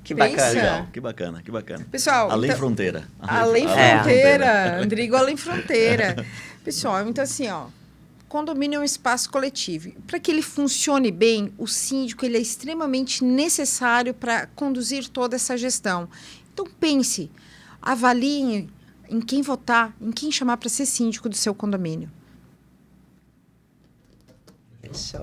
Que Pensa. bacana. Legal, que bacana. Pessoal, Além então- fronteira. Além fronteira. Andrigo além fronteira. Pessoal, então assim, ó, condomínio é um espaço coletivo. Para que ele funcione bem, o síndico ele é extremamente necessário para conduzir toda essa gestão. Então pense, avalie em quem votar, em quem chamar para ser síndico do seu condomínio. Isso.